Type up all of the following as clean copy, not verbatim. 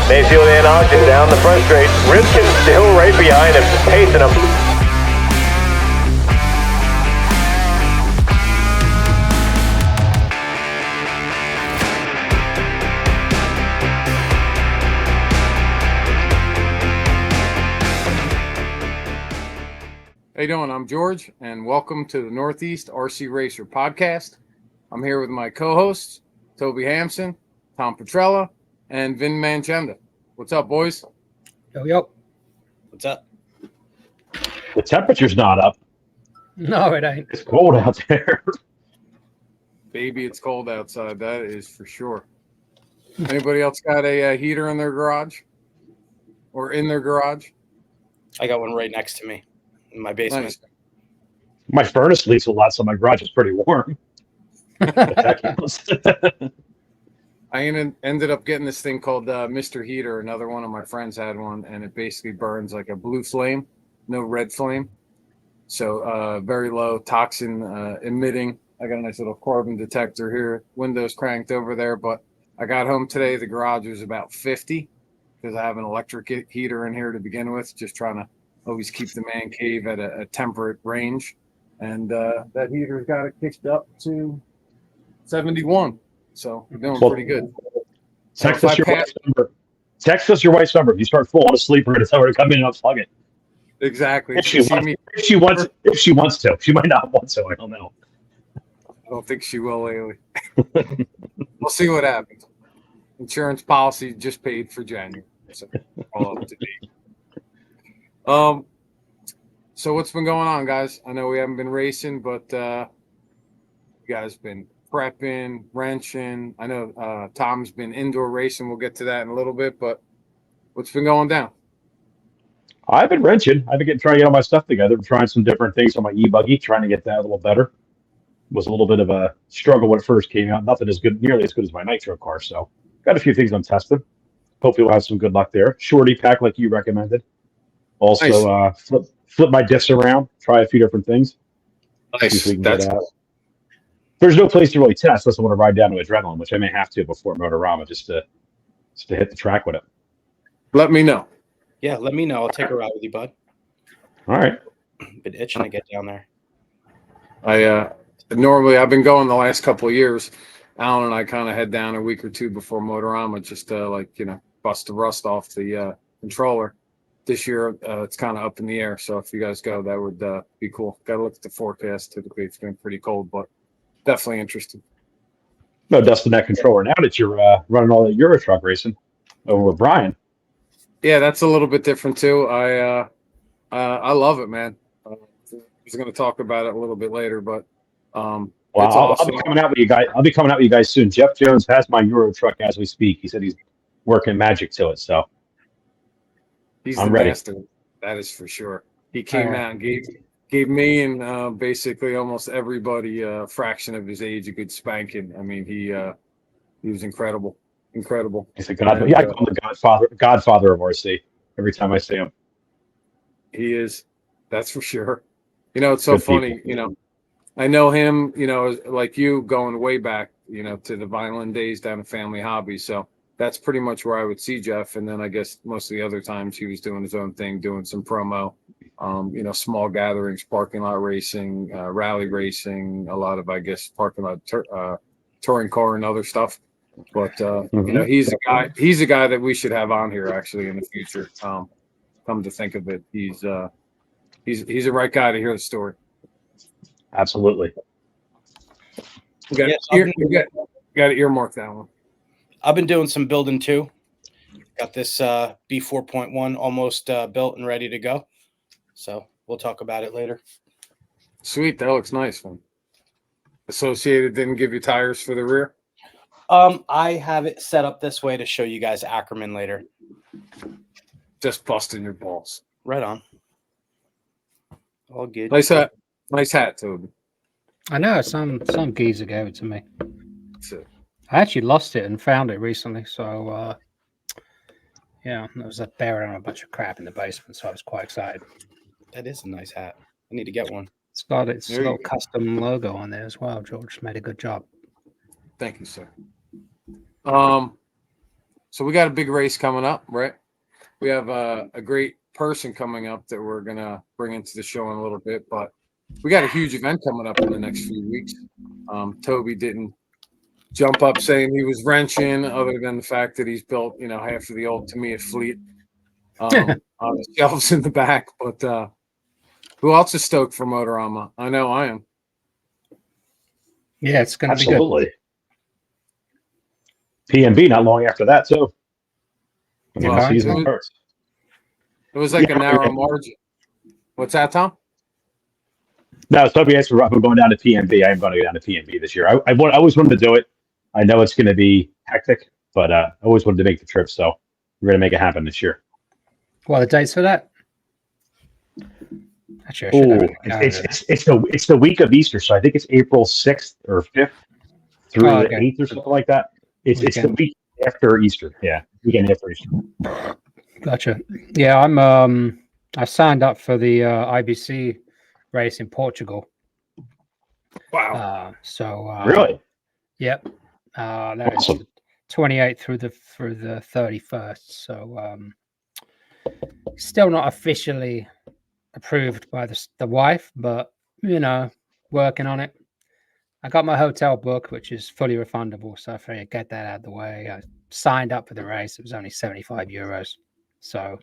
Mayfield and Ogden down the front straight. Ripken still right behind him, pacing him. How you doing? I'm George, and welcome to the Northeast RC Racer podcast. I'm here with my co-hosts, Toby Hampson, Tom Petrella, and Vin Manchenda. What's up, boys? Yo. What's up? The temperature's not up. No, it ain't. It's cold out there. Baby, it's cold outside. That is for sure. Anybody else got a heater in their garage? Or in their garage? I got one right next to me in my basement. Nice. My furnace leaks a lot, so my garage is pretty warm. I ended up getting this thing called Mr. Heater. Another one of my friends had one, and it basically burns like a blue flame, no red flame. So very low toxin emitting. I got a nice little carbon detector here. Windows cranked over there, but I got home today. The garage was about 50 because I have an electric heater in here to begin with, just trying to always keep the man cave at a temperate range. And that heater's got it kicked up to 71. So we're doing pretty good. Text us your wife's number. Text us your wife's number. If you start falling asleep, we're going to tell her to come in and unplug it. Exactly. If she wants to. She might not want to. I don't know. I don't think she will, lately. We'll see what happens. Insurance policy just paid for January. So all up to date. So what's been going on, guys? I know we haven't been racing, but you guys been prepping, wrenching. I know Tom's been indoor racing. We'll get to that in a little bit, but what's been going down? I've been wrenching. I've been trying to get all my stuff together. Trying some different things on my e-buggy, trying to get that a little better. It was a little bit of a struggle when it first came out. Nothing nearly as good as my nitro car. So got a few things I'm testing. Hopefully we'll have some good luck there. Shorty pack like you recommended. Also, nice. Flip my diffs around. Try a few different things. Nice. There's no place to really test unless I want to ride down to Adrenaline, which I may have to before Motorama just to hit the track with it. Let me know. Yeah, let me know. I'll take a ride with you, bud. All right. Been itching to get down there. I've been going the last couple of years. Alan and I kind of head down a week or two before Motorama just to bust the rust off the controller. This year it's kind of up in the air, so if you guys go, that would be cool. Got to look at the forecast. Typically it's been pretty cold, but definitely interesting. No dust in that controller now that you're running all that Euro truck racing over with Brian. Yeah, that's a little bit different too. I love it, man. I was going to talk about it a little bit later, but I'll awesome. be coming out with you guys. I'll be coming out with you guys soon. Jeff Jones has my Euro truck as we speak. He said he's working magic to it, so he's I'm the ready. master. That is for sure. He came out and gave me and basically almost everybody a fraction of his age a good spanking. I mean, he was incredible. He's a god. I call him the Godfather of RC every time I see him. He is. That's for sure. It's so Good funny. people. I know him. Like you, going way back. To the violin days down at Family Hobby. So that's pretty much where I would see Jeff. And then I guess most of the other times he was doing his own thing, doing some promo. Small gatherings, parking lot racing, rally racing, a lot of, I guess, parking lot touring car and other stuff. But he's a guy that we should have on here actually in the future. Come to think of it, he's a right guy to hear the story. Absolutely. You got to earmark that one. I've been doing some building too. Got this B4.1 almost built and ready to go. So we'll talk about it later. Sweet, that looks nice, man. Associated didn't give you tires for the rear? I have it set up this way to show you guys Ackerman later. Just busting your balls. Right on. All good. Nice hat, Toby. I know some geezer gave it to me. I actually lost it and found it recently, so there was a buried on a bunch of crap in the basement, so I was quite excited. That is a nice hat. I need to get one. It's got its little custom logo on there as well. George made a good job. Thank you, sir. So we got a big race coming up, right? We have a great person coming up that we're gonna bring into the show in a little bit, but we got a huge event coming up in the next few weeks. Toby didn't jump up saying he was wrenching, other than the fact that he's built, half of the old Tamiya fleet on the shelves in the back. But who else is stoked for Motorama? I know I am. Yeah, it's going to be good. Absolutely. PMB not long after that too. When Well, the season starts. It was like a narrow margin. What's that, Tom? No, Toby asked if I'm going down to PMB. I am going to go down to PMB this year. I always wanted to do it. I know it's going to be hectic, but I always wanted to make the trip, so we're going to make it happen this year. What are the dates for that? Actually, it's the week of Easter, so I think it's April 6th or 5th through the 8th or something like that. It's the week after Easter. Yeah, weekend after Easter. Gotcha. Yeah, I signed up for the IBC race in Portugal. Wow. Really? Yep. That awesome. Is 28th through the 31st. So still not officially approved by the wife, but working on it. I got my hotel book, which is fully refundable, so I figured get that out of the way. I signed up for the race. It was only €75. So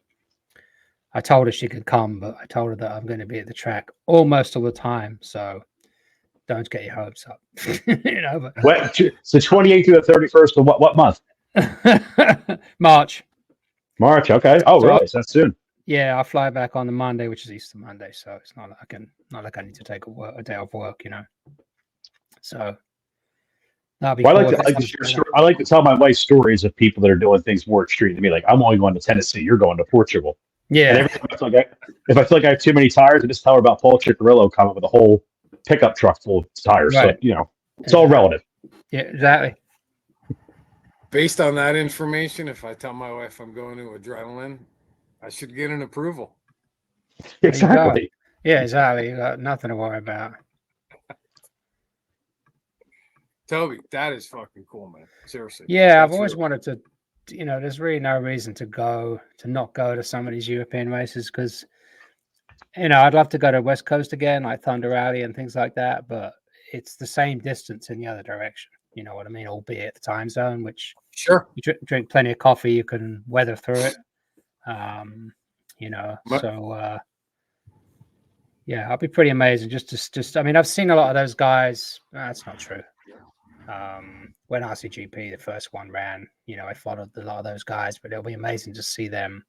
I told her she could come, but I told her that I'm going to be at the track almost all the time. So don't get your hopes up. But... So 28th to the 31st of what month? March. March, okay. Oh, really? So that's soon. Yeah, I fly back on the Monday, which is Easter Monday, so it's not like I need to take a day off work, So that'll be. Well, I like to tell my wife stories of people that are doing things more extreme to me. Like, I'm only going to Tennessee, you're going to Portugal. Yeah. And every time if I feel like I have too many tires, I just tell her about Paul Ciccarello coming with a whole pickup truck full of tires. Right. So it's all relative. Yeah, exactly. Based on that information, if I tell my wife I'm going to Adrenaline, I should get an approval. Exactly. Yeah, exactly. You got nothing to worry about. Toby, that is fucking cool, man. Seriously. Yeah, I've always wanted to, there's really no reason to not go to some of these European races because, I'd love to go to West Coast again, like Thunder Rally and things like that, but it's the same distance in the other direction. You know what I mean? Albeit the time zone, which sure, you drink plenty of coffee, you can weather through it. Yeah, I'll be pretty amazing. Just I mean, I've seen a lot of those guys. That's not true. When RCGP, the first one ran, I followed a lot of those guys, but it'll be amazing to see them,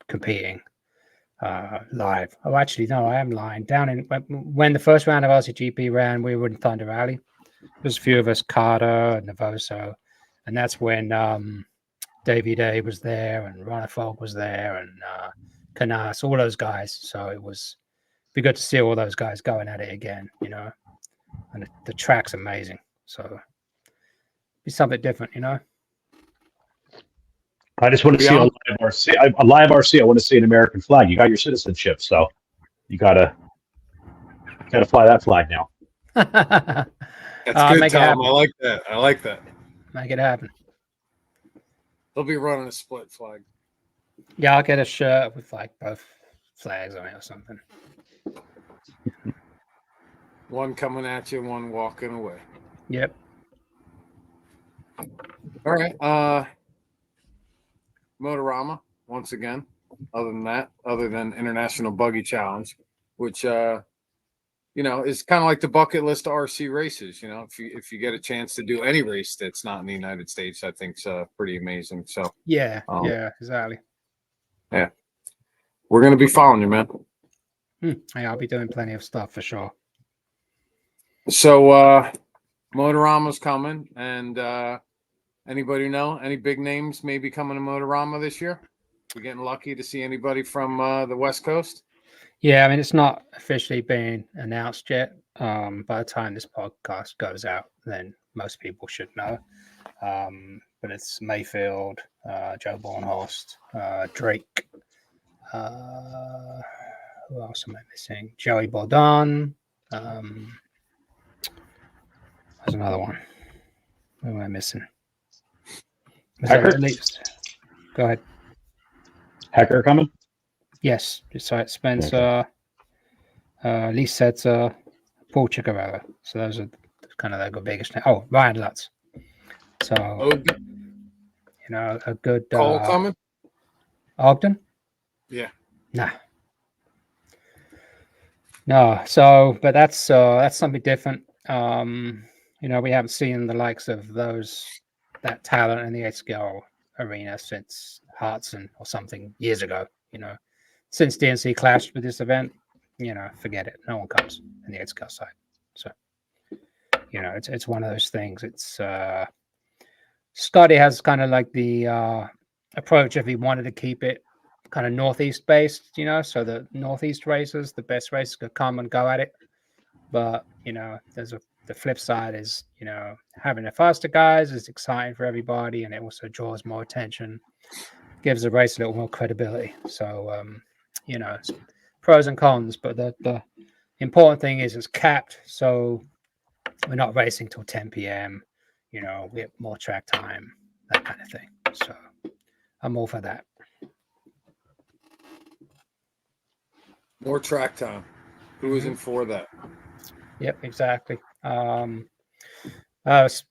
competing live. Oh, actually, no, I am lying. When the first round of RCGP ran, we were in Thunder Rally. There's a few of us, Carter and Navoso, and that's when Davey Day was there and Ronnie Fogg was there and Canas, all those guys. So it was be good to see all those guys going at it again, and the track's amazing. So be something different, I just want to see a live RC. I want to see an American flag. You got your citizenship, so you gotta fly that flag now. That's good, Tom. I like that. Make it happen. They'll be running a split flag. Yeah, I'll get a shirt with like both flags on it or something. One coming at you, one walking away. Yep. All right. Motorama, once again. Other than International Buggy Challenge, which is kind of like the bucket list RC races. If you get a chance to do any race that's not in the United States, I think it's pretty amazing. So yeah, exactly. Yeah, we're gonna be following you, man. Yeah, I'll be doing plenty of stuff for sure. So Motorama's coming, and anybody know any big names maybe coming to Motorama this year? We getting lucky to see anybody from the West Coast? Yeah, I mean, it's not officially been announced yet. By the time this podcast goes out, then most people should know. But it's Mayfield, Joe Bornhorst, Drake. Who else am I missing? Joey Baudon. There's another one. Who am I missing? So Hecker? at least, go ahead. Hecker coming? Yes, so it spends. Okay. At least said Paul Chicarella. So those are kind of the biggest. Oh, Ryan Lutz. So a good Cole coming? Ogden. Yeah. Nah. No. So, but that's something different. We haven't seen the likes of that talent in the 8-scale arena since Hartson or something years ago. Since DNC clashed with this event, forget it. No one comes in the 8-scale side. So, it's one of those things. It's Scotty has kind of like the approach if he wanted to keep it kind of northeast based, so the northeast races, the best races could come and go at it. But the flip side is having the faster guys is exciting for everybody, and it also draws more attention, gives the race a little more credibility. So it's pros and cons, but the important thing is it's capped, so we're not racing till 10 p.m. We have more track time, that kind of thing. So I'm all for that. More track time. Who isn't for that? Yep, exactly. I might as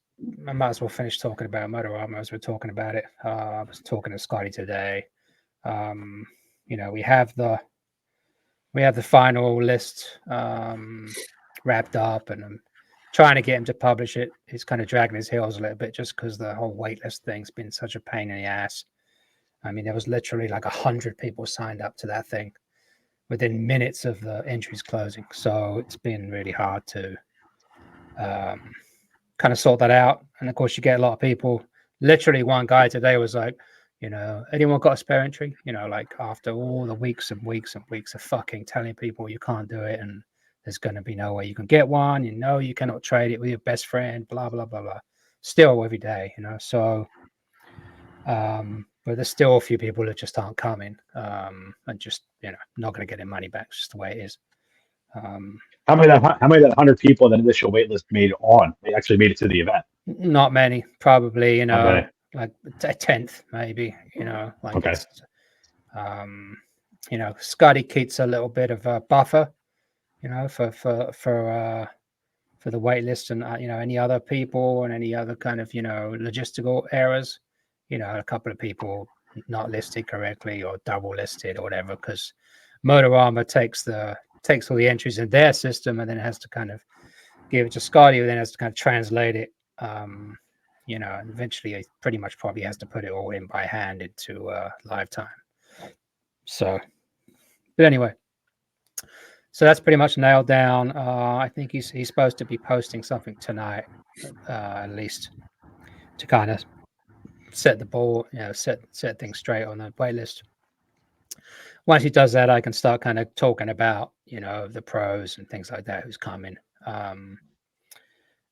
well finish talking about Motorama as we're talking about it. I was talking to Scotty today. We have the final list wrapped up, and I'm trying to get him to publish it. He's kind of dragging his heels a little bit just because the whole waitlist thing's been such a pain in the ass. I mean, there was literally like 100 people signed up to that thing within minutes of the entries closing. So it's been really hard to kind of sort that out. And of course, you get a lot of people. Literally, one guy today was like, anyone got a spare entry? Like after all the weeks and weeks and weeks of fucking telling people you can't do it and there's going to be no way you can get one, you cannot trade it with your best friend, blah, blah, blah, blah. Still every day, so but there's still a few people that just aren't coming and just, not going to get their money back. It's just the way it is. How many of that 100 people in the initial wait list made it on? They actually made it to the event? Not many, probably, Okay. like a tenth, maybe, like Okay. it's, Scotty keeps a little bit of a buffer, for the wait list and, any other people and any other kind of, logistical errors, a couple of people not listed correctly or double listed or whatever, because Motorama takes all the entries in their system and then has to kind of give it to Scotty, who then has to kind of translate it. And eventually he pretty much probably has to put it all in by hand into live time. So, but anyway, so that's pretty much nailed down. I think he's supposed to be posting something tonight, at least, to kind of set the ball, set things straight on the waitlist. Once he does that, I can start kind of talking about, the pros and things like that, who's coming.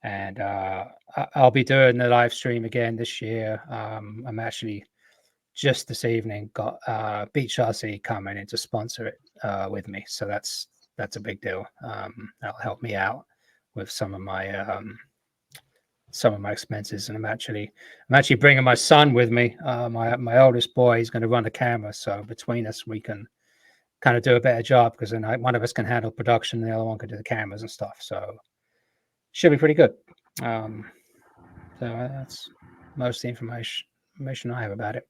And I'll be doing the live stream again this year. I'm actually just this evening got Beach RC coming in to sponsor it with me, so that's a big deal. That'll help me out with some of my expenses, and I'm actually bringing my son with me. My oldest boy, he's going to run the camera, so between us we can kind of do a better job, because then one of us can handle production, and the other one can do the cameras and stuff. So should be pretty good. So that's most of the information I have about it.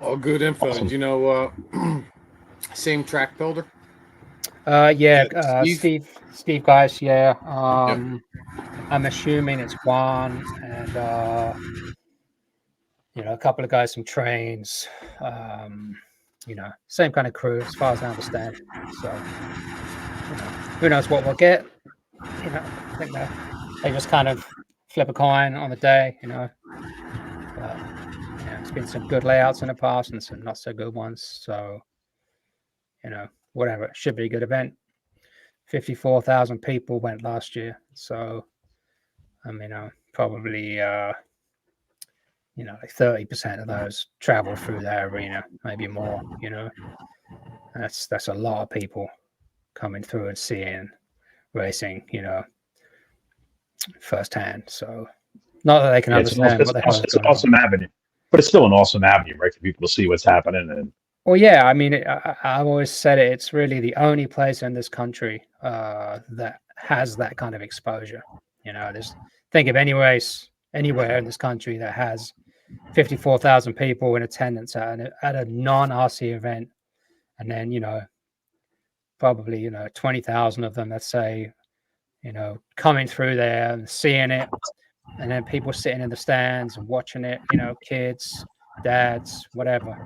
All good info. Awesome. Did you know same track builder? Yeah, Steve? Steve Geis, yeah. I'm assuming it's Juan and a couple of guys from Trains. Same kind of crew as far as I understand. So who knows what we'll get? I think they just kind of flip a coin on the day, But it's been some good layouts in the past and some not so good ones. So whatever, it should be a good event. 54,000 people went last year, so I mean, probably like 30% of those travel through that arena, maybe more. That's a lot of people coming through and seeing racing, firsthand. So Not that they can Yeah, understand what the hell is it's an going on. awesome avenue, but it's still an awesome avenue, right, for people to see what's happening. And Well, yeah, I mean, I've always said it. It's really the only place in this country that has that kind of exposure. You know, think of anywhere in this country that has 54,000 people in attendance at a non-RC event, and then probably 20,000 of them, let's say, coming through there and seeing it, and then people sitting in the stands and watching it. Kids, dads, whatever.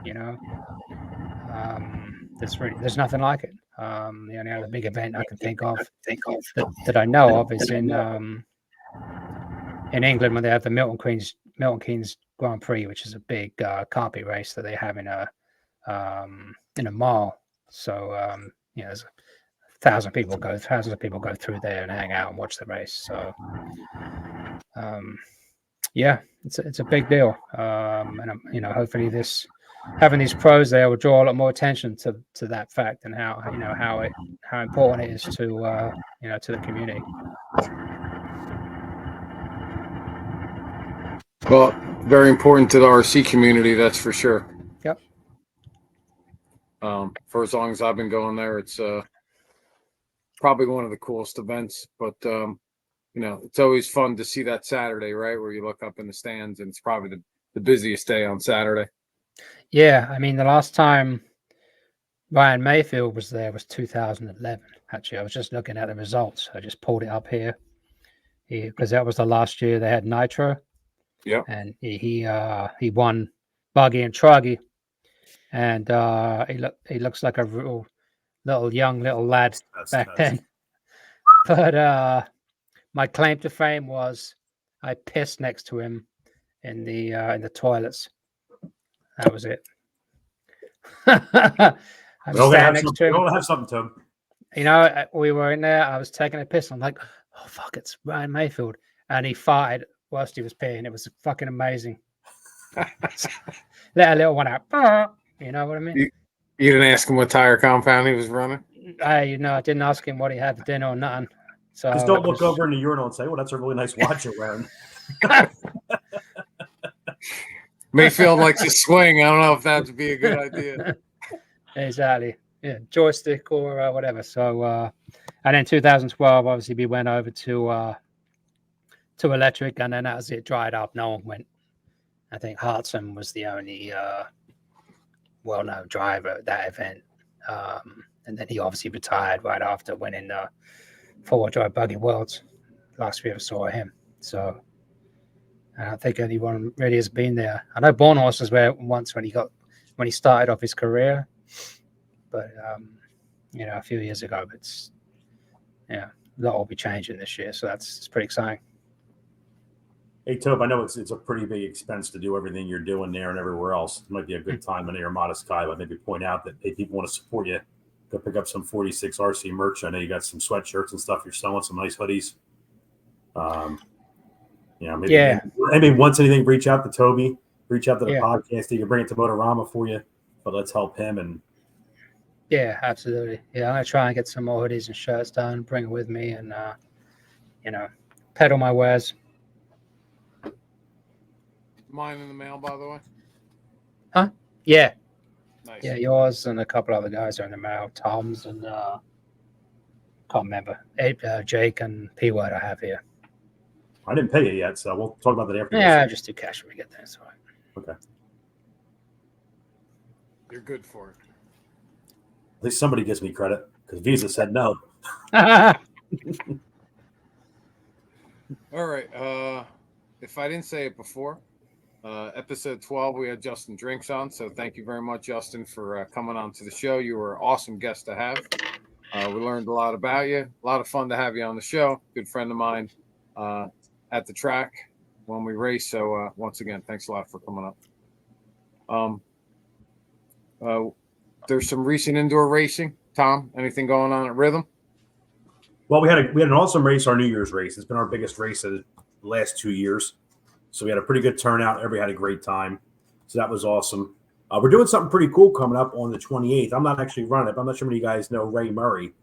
There's nothing like it. The only other big event I can think of that I know of is in England when they have the Milton Keynes Grand Prix, which is a big carpet race that they have in a mall. So there's thousands of people go through there and hang out and watch the race. So it's a big deal. And hopefully having these pros there will draw a lot more attention to that fact and how important it is to to the community. Well, very important to the RC community, that's for sure. Yep. For as long as I've been going there, it's probably one of the coolest events. But it's always fun to see that Saturday, right, where you look up in the stands, and it's probably the busiest day on Saturday. Yeah, I mean, the last time Ryan Mayfield was there was 2011. Actually, I was just looking at the results. I just pulled it up here because that was the last year they had Nitro. Yeah, and he won buggy and truggy, and he looks like a real young lad back then. But my claim to fame was I pissed next to him in the toilets. That was it. I was standing next to him. We'll have something to him. We were in there. I was taking a piss. I'm like, oh fuck, it's Ryan Mayfield, and he farted whilst he was peeing. It was fucking amazing. Let a little one out. You know what I mean? You didn't ask him what tire compound he was running? I didn't ask him what he had for dinner or nothing. So just don't look over in the urinal and say, well, that's a really nice watch you're wearing. Mayfield likes to swing. I don't know if that would be a good idea. Exactly. Yeah, joystick or whatever. So, and in 2012, obviously, we went over to electric, and then as it dried up, no one went. I think Hartson was the only well-known driver at that event, and then he obviously retired right after winning the four-wheel drive buggy worlds. Last we ever saw him. So I don't think anyone really has been there. I know Bornhorst was there once when he started off his career, but a few years ago. But that will be changing this year, so it's pretty exciting. Hey, Tobe, I know it's a pretty big expense to do everything you're doing there and everywhere else. It might be a good time when you're a modest guy, but maybe point out that if people want to support you, go pick up some 46 RC merch. I know you got some sweatshirts and stuff you're selling, some nice hoodies. Maybe once anything, reach out to Toby, reach out to the podcast. He can bring it to Motorama for you, but let's help him. And yeah, absolutely. Yeah, I'm gonna try and get some more hoodies and shirts done, bring it with me, and peddle my wares. Mine in the mail, by the way. Huh? Yeah. Nice. Yeah, yours and a couple other guys are in the mail. Tom's and can't remember. Jake and P Word I have here. I didn't pay you yet, so we'll talk about that after. Yeah, just do cash when we get there. It's all right. Okay. You're good for it. At least somebody gives me credit because Visa said no. All right. If I didn't say it before, episode 12, we had Justin Drinks on. So thank you very much, Justin, for coming on to the show. You were an awesome guest to have. We learned a lot about you. A lot of fun to have you on the show. Good friend of mine at the track when we race. So once again, thanks a lot for coming up. There's some recent indoor racing. Tom, anything going on at Rhythm? Well, we had an awesome race, our New Year's race. It's been our biggest race of the last 2 years. So we had a pretty good turnout. Everybody had a great time. So that was awesome. We're doing something pretty cool coming up on the 28th. I'm not actually running it, but I'm not sure many of you guys know Ray Murray.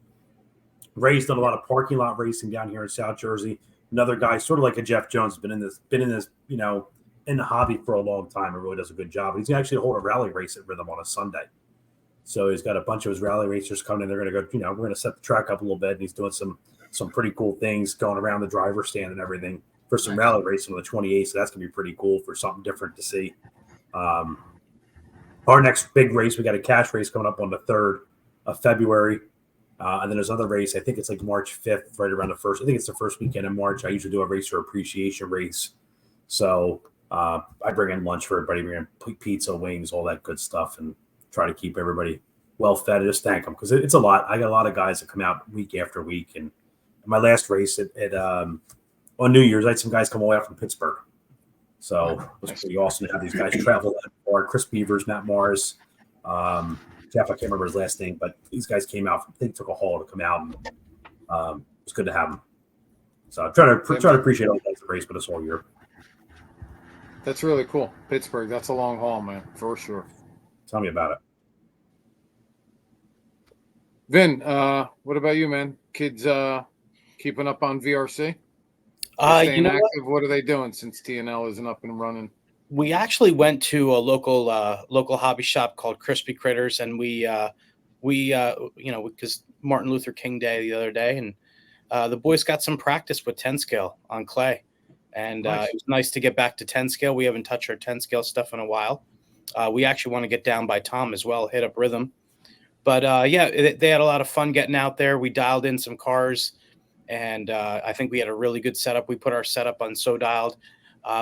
Ray's done a lot of parking lot racing down here in South Jersey. another guy, sort of like a Jeff Jones, been in this, in the hobby for a long time and really does a good job. He's going to actually hold a rally race at Rhythm on a Sunday. So he's got a bunch of his rally racers coming in. They're going to go, we're going to set the track up a little bit. And he's doing some pretty cool things going around the driver's stand and everything for some rally racing on the 28th. So that's going to be pretty cool for something different to see. Our next big race, we got a cash race coming up on the 3rd of February. And then there's another race. I think it's like March 5th, right around the first. I think it's the first weekend in March. I usually do a racer appreciation race. So I bring in lunch for everybody, bring in pizza, wings, all that good stuff, and try to keep everybody well fed. And just thank them because it's a lot. I got a lot of guys that come out week after week. And my last race on New Year's, I had some guys come all the way out from Pittsburgh. So it was pretty awesome to have these guys travel that far. Chris Beavers, Matt Morris, Jeff, I can't remember his last name, but these guys came out. They took a haul to come out, and it was good to have them. So I'm trying to appreciate all the guys that race with us all year. That's really cool. Pittsburgh, that's a long haul, man, for sure. Tell me about it. Vin, what about you, man? Kids keeping up on VRC? You know active? What are they doing since TNL isn't up and running? We actually went to a local hobby shop called Crispy Critters, and we because Martin Luther King Day the other day, and the boys got some practice with 10 scale on clay, and Nice. it was nice to get back to 10 scale. We haven't touched our 10 scale stuff in a while. We actually want to get down by Tom as well, hit up Rhythm, but they had a lot of fun getting out there. We dialed in some cars, and I think we had a really good setup. We put our setup on So Dialed.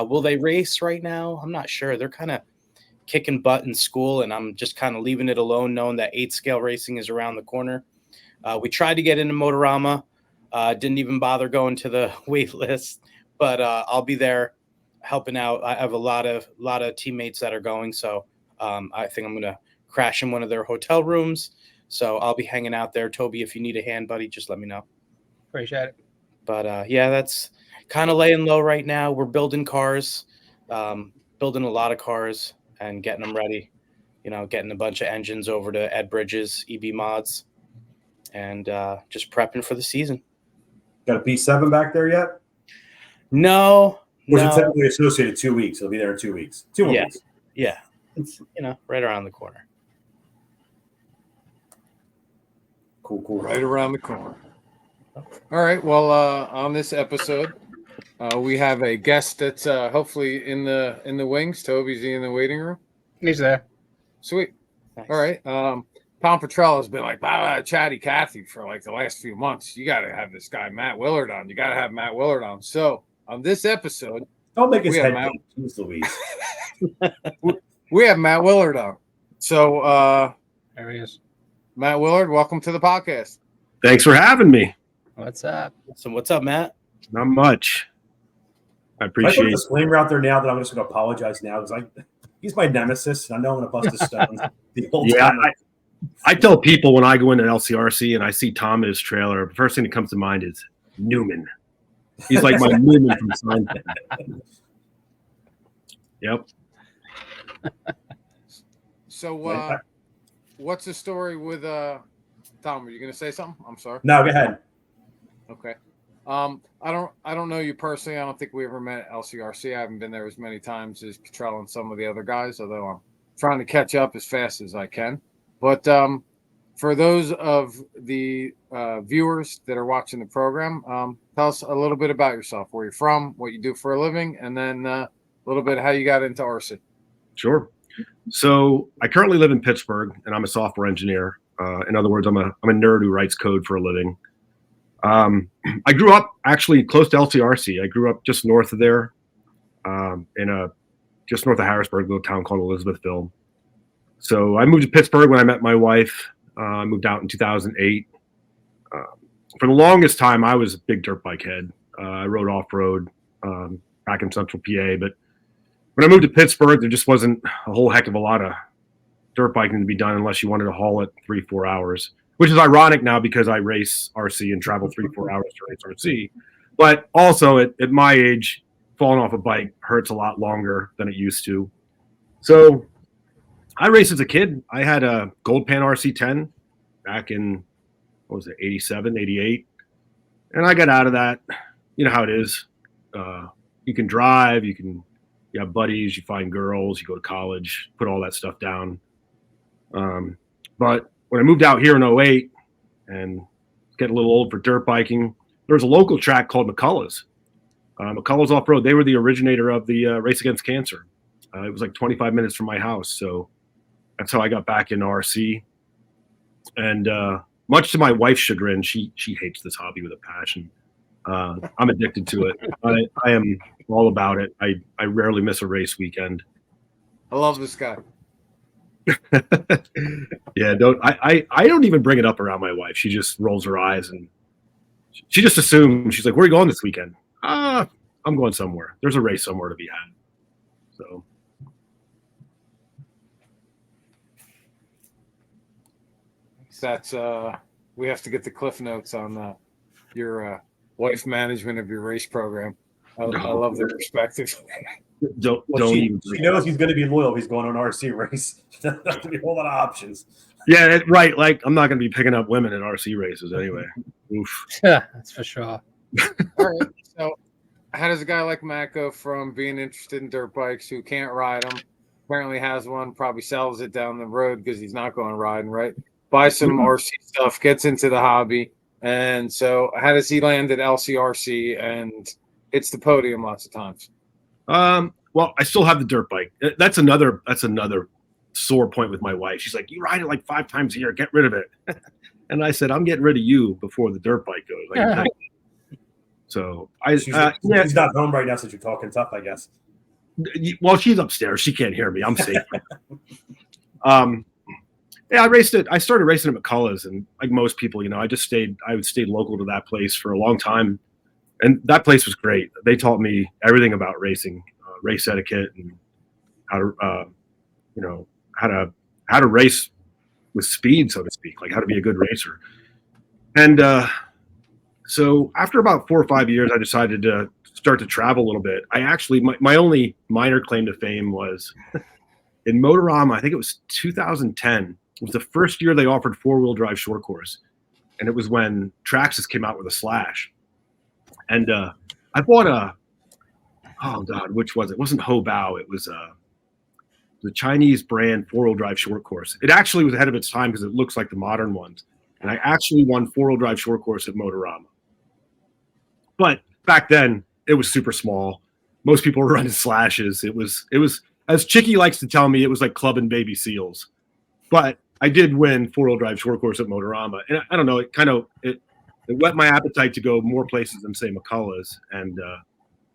Will they race right now? I'm not sure. They're kind of kicking butt in school, and I'm just kind of leaving it alone, knowing that 8 scale racing is around the corner. We tried to get into Motorama, didn't even bother going to the wait list, but I'll be there helping out. I have a lot of teammates that are going, so I think I'm going to crash in one of their hotel rooms. So I'll be hanging out there. Toby, if you need a hand, buddy, just let me know. Appreciate it. But that's kind of laying low right now. We're building cars, building a lot of cars and getting them ready, getting a bunch of engines over to Ed Bridges, EB Mods, and just prepping for the season. Got a B7 back there yet? No. Was it technically associated 2 weeks? It'll be there in 2 weeks. 2 more weeks. Yeah. It's, right around the corner. Cool. Right around the corner. All right. Well, on this episode, we have a guest that's hopefully in the wings. Toby's in the waiting room. He's there. Sweet. Nice. All right. Tom Petrella has been like chatty Cathy for like the last few months. You got to have this guy Matt Willard on. You got to have Matt Willard on. So on this episode, Don't make his we head have big. Jeez Louise. we have Matt Willard on. So There he is. Matt Willard, welcome to the podcast. Thanks for having me. What's up? So what's up, Matt? Not much. I I put a appreciate it. disclaimer out there now that I'm just going to apologize now because he's my nemesis and I know I'm going to bust his stones the whole Yeah, time. I tell people when I go into LCRC and I see Tom in his trailer, the first thing that comes to mind is Newman. He's like my Newman from Seinfeld. Yep. So what's the story with Tom? Were you going to say something? I'm sorry. No, go ahead. Okay. I don't know you personally. I don't think we ever met at LCRC. I haven't been there as many times as Petrell and some of the other guys, although I'm trying to catch up as fast as I can. But for those of the viewers that are watching the program, tell us a little bit about yourself, where you're from, what you do for a living, and then a little bit how you got into RC. Sure. So I currently live in Pittsburgh and I'm a software engineer. In other words, I'm a nerd who writes code for a living. I grew up actually close to LCRC. I grew up just north of there, just north of Harrisburg, a little town called Elizabethville. So I moved to Pittsburgh when I met my wife. I moved out in 2008. For the longest time, I was a big dirt bike head. I rode off-road back in central PA. But when I moved to Pittsburgh, there just wasn't a whole heck of a lot of dirt biking to be done unless you wanted to haul it 3-4 hours, which is ironic now because I race RC and travel 3-4 hours to race RC. But also at my age, falling off a bike hurts a lot longer than it used to. So I raced as a kid. I had a Gold Pan RC10 back in, 87, 88. And I got out of that you know how it is. You can drive, you have buddies, you find girls, you go to college, put all that stuff down. But when I moved out here in 08 and getting a little old for dirt biking, there was a local track called McCullough's. McCullough's Off-Road, they were the originator of the Race Against Cancer. It was like 25 minutes from my house. So that's how I got back into RC. And much to my wife's chagrin, she hates this hobby with a passion. I'm addicted to it. I am all about it. I rarely miss a race weekend. I love this guy. Yeah, I don't even bring it up around my wife. She just rolls her eyes and she just assumes. She's like, "Where are you going this weekend?" I'm going somewhere. There's a race somewhere to be had. So that's we have to get the cliff notes on your wife management of your race program. I love the perspective. Don't she even. She knows he's going to be loyal if he's going to an RC race. There's going to be a whole lot of options. Yeah, right. Like I'm not going to be picking up women in RC races anyway. Oof. Yeah, that's for sure. All right. So, how does a guy like Matt go from being interested in dirt bikes, who can't ride them, apparently has one, probably sells it down the road because he's not going riding, right? Buys some RC stuff, gets into the hobby, and so how does he land at LCRC and hits the podium lots of times? Well, I still have the dirt bike. That's another sore point with my wife. She's like, "You ride it like 5 times a year. Get rid of it." And I said, "I'm getting rid of you before the dirt bike goes." Like, so she's not home right now since you're talking tough, I guess. Well, she's upstairs. She can't hear me. I'm safe. Yeah, I started racing at McCullough's, and like most people, I would stay local to that place for a long time. And that place was great. They taught me everything about racing, race etiquette, and how to, how to race with speed, so to speak, like how to be a good racer. And so after about 4 or 5 years, I decided to start to travel a little bit. I actually, my only minor claim to fame was in Motorama. I think it was 2010. It was the first year they offered 4-wheel drive short course, and it was when Traxxas came out with a Slash. And I bought which was it? It wasn't Hobao. It was the Chinese brand 4-wheel drive short course. It actually was ahead of its time because it looks like the modern ones. And I actually won 4-wheel drive short course at Motorama. But back then, it was super small. Most people were running Slashes. It was as Chicky likes to tell me, it was like clubbing baby seals. But I did win 4-wheel drive short course at Motorama. And I don't know, it whet my appetite to go more places than, say, McCullough's. And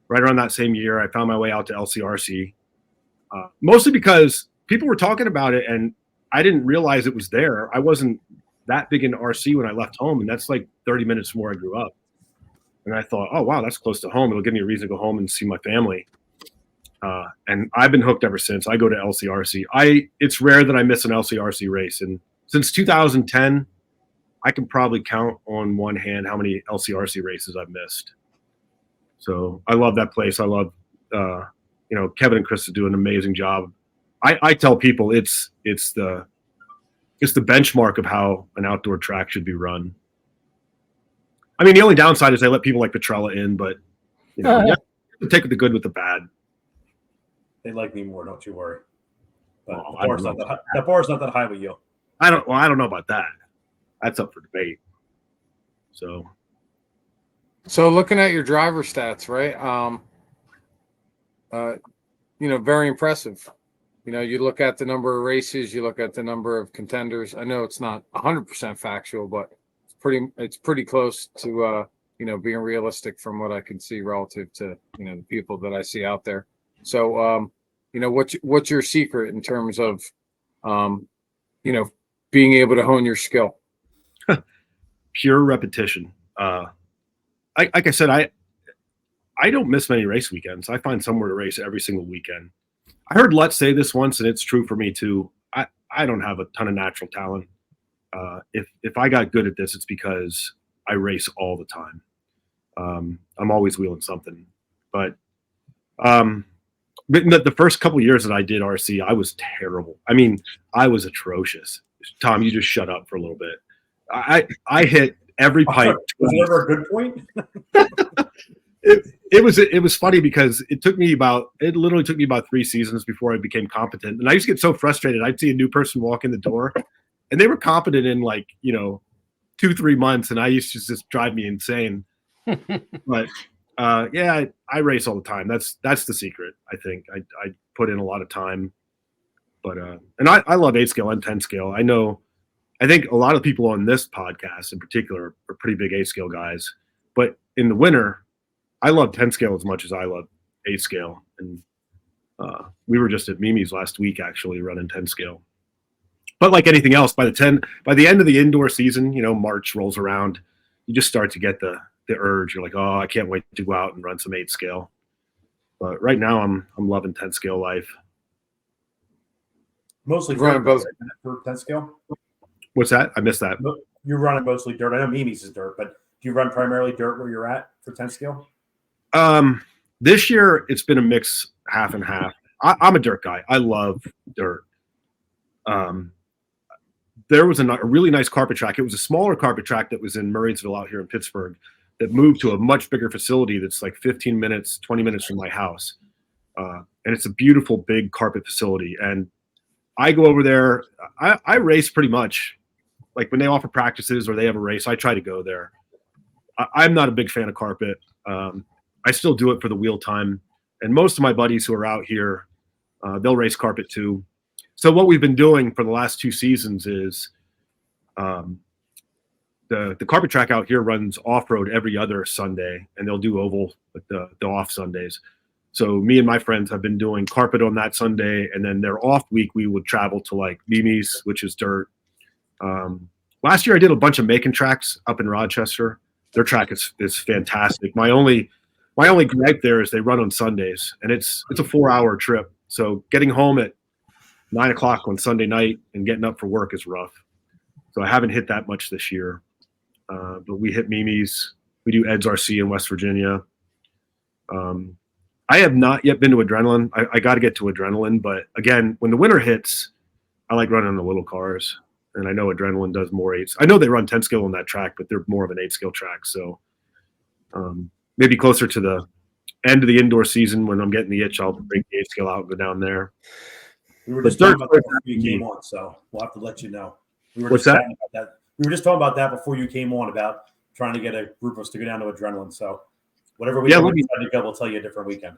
right around that same year, I found my way out to LCRC, mostly because people were talking about it, and I didn't realize it was there. I wasn't that big into RC when I left home, and that's like 30 minutes from where I grew up. And I thought, oh, wow, that's close to home. It'll give me a reason to go home and see my family. And I've been hooked ever since. I go to LCRC. It's rare that I miss an LCRC race. And since 2010, I can probably count on one hand how many LCRC races I've missed. So I love that place. I love, Kevin and Chris do an amazing job. I tell people it's the benchmark of how an outdoor track should be run. I mean, the only downside is they let people like Petrella in, but you have to take the good with the bad. They like me more, don't you worry. But the bar's not that high with you. I don't know about that. That's up for debate. So looking at your driver stats, right? Very impressive. You look at the number of races, you look at the number of contenders. I know it's not 100% factual, but it's pretty close to being realistic from what I can see relative to the people that I see out there. So what's your secret in terms of being able to hone your skill? Pure repetition. Like I said, I don't miss many race weekends. I find somewhere to race every single weekend. I heard Lutz say this once, and it's true for me too. I don't have a ton of natural talent. If I got good at this, it's because I race all the time. I'm always wheeling something. But the first couple of years that I did RC, I was terrible. I mean, I was atrocious. Tom, you just shut up for a little bit. I hit every pipe. Was it ever a good point? it was funny because it literally took me about 3 seasons before I became competent. And I used to get so frustrated. I'd see a new person walk in the door and they were competent in 2-3 months. And I used to just drive me insane. But I race all the time. That's the secret. I think I put in a lot of time, but and I love 8 scale and 10 scale. I think a lot of people on this podcast in particular are pretty big 8 scale guys, but in the winter, I love 10 scale as much as I love 8 scale. And we were just at Mimi's last week, actually running 10 scale. But like anything else, by the end of the indoor season, March rolls around, you just start to get the urge. You're like, oh, I can't wait to go out and run some 8 scale. But right now I'm loving 10 scale life. Mostly Running both for 10 scale? What's that? I missed that. You're running mostly dirt. I know Mimi's is dirt, but do you run primarily dirt where you're at for 10 scale? This year it's been a mix, half and half. I'm a dirt guy. I love dirt. There was a really nice carpet track. It was a smaller carpet track that was in Murraysville out here in Pittsburgh that moved to a much bigger facility that's like 15 minutes, 20 minutes from my house. And it's a beautiful big carpet facility. And I go over there. I race pretty much. Like when they offer practices or they have a race, I try to go there. I'm not a big fan of carpet. I still do it for the wheel time. And most of my buddies who are out here, they'll race carpet too. So what we've been doing for the last 2 seasons is the carpet track out here runs off-road every other Sunday, and they'll do oval with the off Sundays. So me and my friends have been doing carpet on that Sunday, and then their off week we would travel to like Mimi's, which is dirt. Last year I did a bunch of Macon tracks up in Rochester. Their track is fantastic. My only gripe there is they run on Sundays, and it's a 4-hour trip. So getting home at 9 o'clock on Sunday night and getting up for work is rough. So I haven't hit that much this year. But we hit Mimi's. We do Ed's RC in West Virginia. I have not yet been to Adrenaline. I got to get to Adrenaline. But again, when the winter hits, I like running the little cars. And I know Adrenaline does more 8s. I know they run 10 scale on that track, but they're more of an 8 scale track. So maybe closer to the end of the indoor season when I'm getting the itch, I'll bring the 8 scale out and go down there. We were just talking about that before you came on, so we'll have to let you know. What's that? We were just talking about that before you came on about trying to get a group of us to go down to Adrenaline. So whatever weekend we decide to go, we'll tell you a different weekend.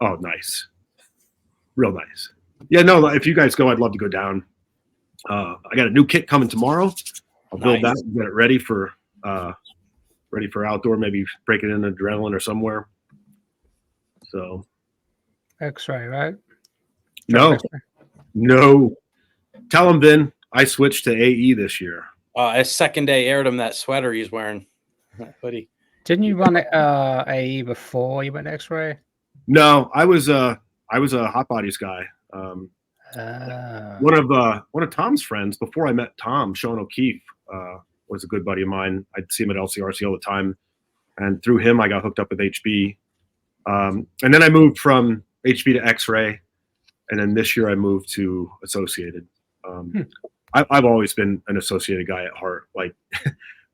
Oh, nice. Real nice. Yeah, no, if you guys go, I'd love to go down. I got a new kit coming tomorrow. I'll build that and get it ready for outdoor, maybe break it in Adrenaline or somewhere. So X-ray, right? No. Tell him, Vin, I switched to AE this year. His second day aired him that sweater he's wearing. That hoodie. Didn't you run it AE before you went X-ray? No, I was a Hot Bodies guy. One of Tom's friends before I met Tom, Sean O'Keefe, was a good buddy of mine. I'd see him at LCRC all the time, and through him I got hooked up with HB. And then I moved from HB to X-Ray, and then this year I moved to Associated. I've always been an Associated guy at heart. Like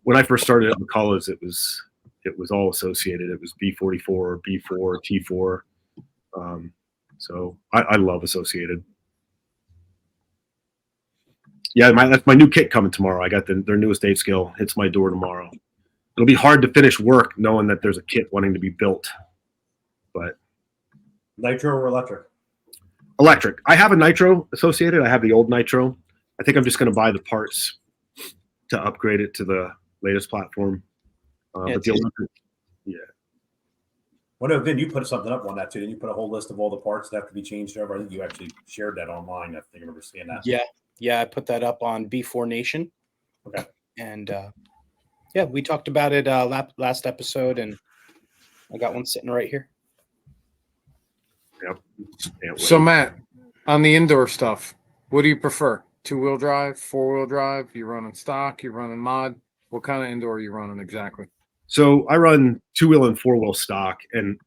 when I first started at McCullough's, it was all Associated. It was B44, B4, T4. So I love Associated. Yeah, that's my new kit coming tomorrow. I got their newest 8 scale hits my door tomorrow. It'll be hard to finish work knowing that there's a kit wanting to be built. But nitro or electric? Electric. I have a nitro Associated. I have the old nitro. I think I'm just going to buy the parts to upgrade it to the latest platform. But the electric, yeah. Well, no, Vin, you put something up on that too. Didn't you put a whole list of all the parts that have to be changed over? I think you actually shared that online. I think I remember seeing that. Yeah, I put that up on B4 Nation. Okay. And we talked about it last episode, and I got one sitting right here. Yep. So Matt, on the indoor stuff, what do you prefer? 2-wheel drive, 4-wheel drive? You running stock? You running mod? What kind of indoor are you running exactly? So I run 2-wheel and 4-wheel stock, and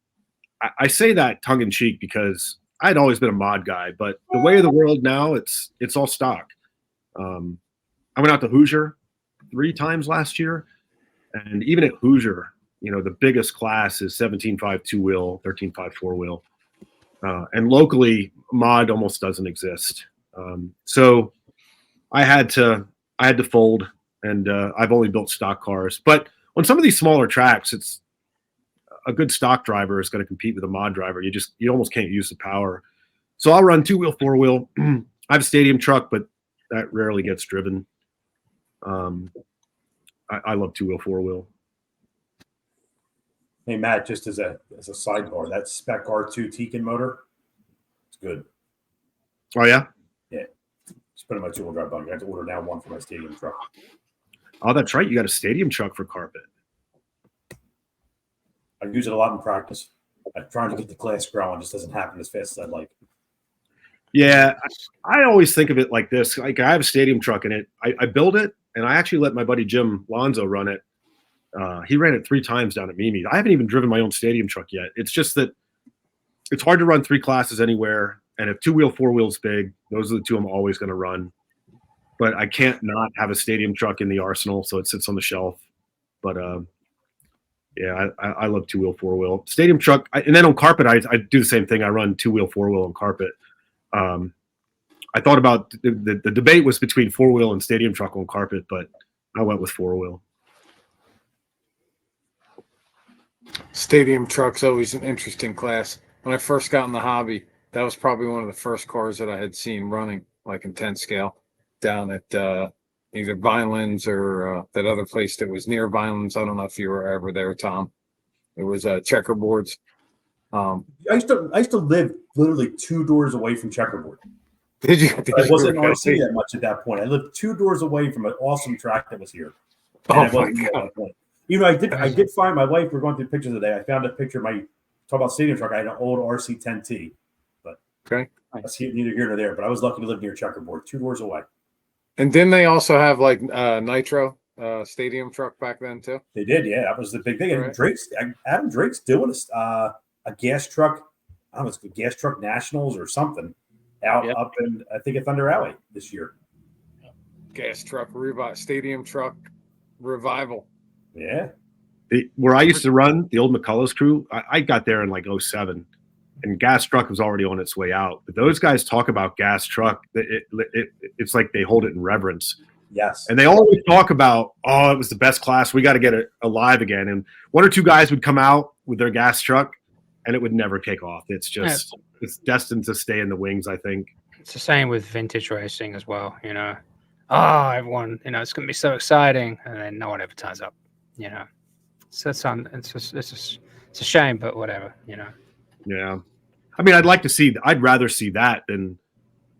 I say that tongue in cheek because I'd always been a mod guy, but the way of the world now, it's all stock. I went out to Hoosier 3 times last year, and even at Hoosier, the biggest class is 17.5 two-wheel, 13.5 four-wheel. And locally, mod almost doesn't exist. So I had to fold, and I've only built stock cars. But on some of these smaller tracks, it's a good stock driver is going to compete with a mod driver. You almost can't use the power. So I'll run two-wheel, four-wheel. I have a stadium truck, but that rarely gets driven. I love two-wheel, four-wheel. Hey Matt, just as a sidebar, that Spec R2 Tekin motor, it's good. Oh yeah, yeah. Just put in my two-wheel drive buggy. I have to order now one for my stadium truck. Oh, that's right. You got a stadium truck for carpet. I use it a lot in practice. I'm trying to get the class growing. It just doesn't happen as fast as I'd like. Yeah, I always think of it like this. Like I have a stadium truck in it. I build it, and I actually let my buddy Jim Lonzo run it. He ran it 3 times down at Mimi. I haven't even driven my own stadium truck yet. It's just that it's hard to run 3 classes anywhere. And if two-wheel, four-wheel's big, those are the two I'm always going to run. But I can't not have a stadium truck in the arsenal, so it sits on the shelf. But yeah, I love two-wheel, four-wheel. Stadium truck, and then on carpet, I do the same thing. I run two-wheel, four-wheel on carpet. I thought about the debate was between four-wheel and stadium truck on carpet, but I went with four-wheel. Stadium truck's always an interesting class. When I first got in the hobby, that was probably one of the first cars that I had seen running, like in 10 scale, down at either Vinelands or that other place that was near Vinelands. I don't know if you were ever there, Tom. It was Checkerboards. I used to live literally 2 doors away from Checkerboard. Did you? I wasn't in RC that much at that point. I lived 2 doors away from an awesome track that was here. And oh my God. You know, I did find my wife. We're going through pictures today. I found a picture of my talk about stadium truck. I had an old RC 10T, but okay, that's neither here nor there. But I was lucky to live near Checkerboard, 2 doors away. And didn't they also have like Nitro stadium truck back then too? They did, yeah. That was the big thing. Right. And Adam Drake's doing a gas truck. I don't know, it's a gas truck nationals or something up in I think at Thunder Alley this year. Gas truck stadium truck revival. Yeah. Where I used to run, the old McCullough's crew, I got there in like 07, and gas truck was already on its way out. But those guys talk about gas truck. It's like they hold it in reverence. Yes. And they always talk about, oh, it was the best class. We got to get it alive again. And 1 or 2 guys would come out with their gas truck, and it would never take off. It's just, it's destined to stay in the wings, I think. It's the same with vintage racing as well, you know. Oh, everyone, you know, it's going to be so exciting. And then no one ever turns up, you know. So it's a shame, but whatever, you know. Yeah. I mean, I'd rather see that than,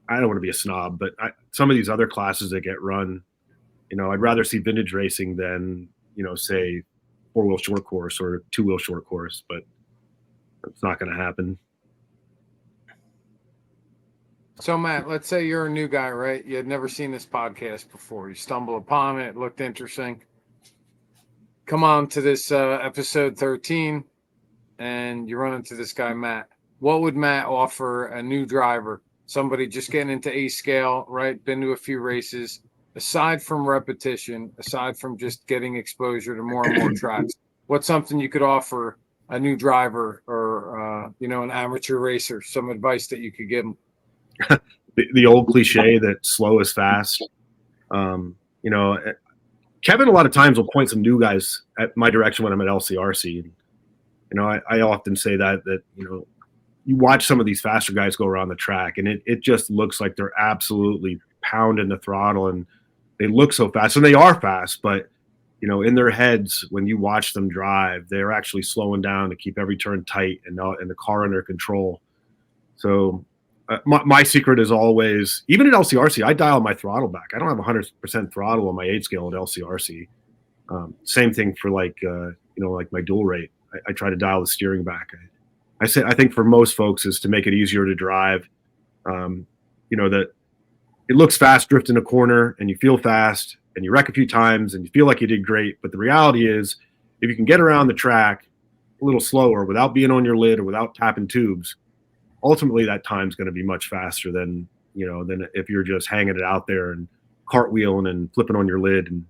I don't want to be a snob, but some of these other classes that get run, you know, I'd rather see vintage racing than, you know, say 4-wheel short course or 2-wheel short course, but it's not going to happen. So, Matt, let's say you're a new guy, right? You had never seen this podcast before. You stumble upon it. It looked interesting. Come on to this episode 13, and you run into this guy, Matt. What would Matt offer a new driver, somebody just getting into A scale, right? Been to a few races, aside from repetition, aside from just getting exposure to more and more tracks? What's something you could offer a new driver or, you know, an amateur racer, some advice that you could give them? The old cliche that slow is fast. You know, Kevin a lot of times will point some new guys at my direction when I'm at LCRC. You know, I often say that, you know, you watch some of these faster guys go around the track, and it just looks like they're absolutely pounding the throttle, and they look so fast, and they are fast, but, you know, in their heads, when you watch them drive, they're actually slowing down to keep every turn tight and the car under control. So my secret is always, even at LCRC, I dial my throttle back. I don't have 100% throttle on my 8 scale at LCRC. Same thing for like, you know, like my dual rate. I try to dial the steering back. I think for most folks is to make it easier to drive. You know, that it looks fast drifting a corner and you feel fast and you wreck a few times and you feel like you did great. But the reality is, if you can get around the track a little slower without being on your lid or without tapping tubes, ultimately that time's going to be much faster than, you know, than if you're just hanging it out there and cartwheeling and flipping on your lid. And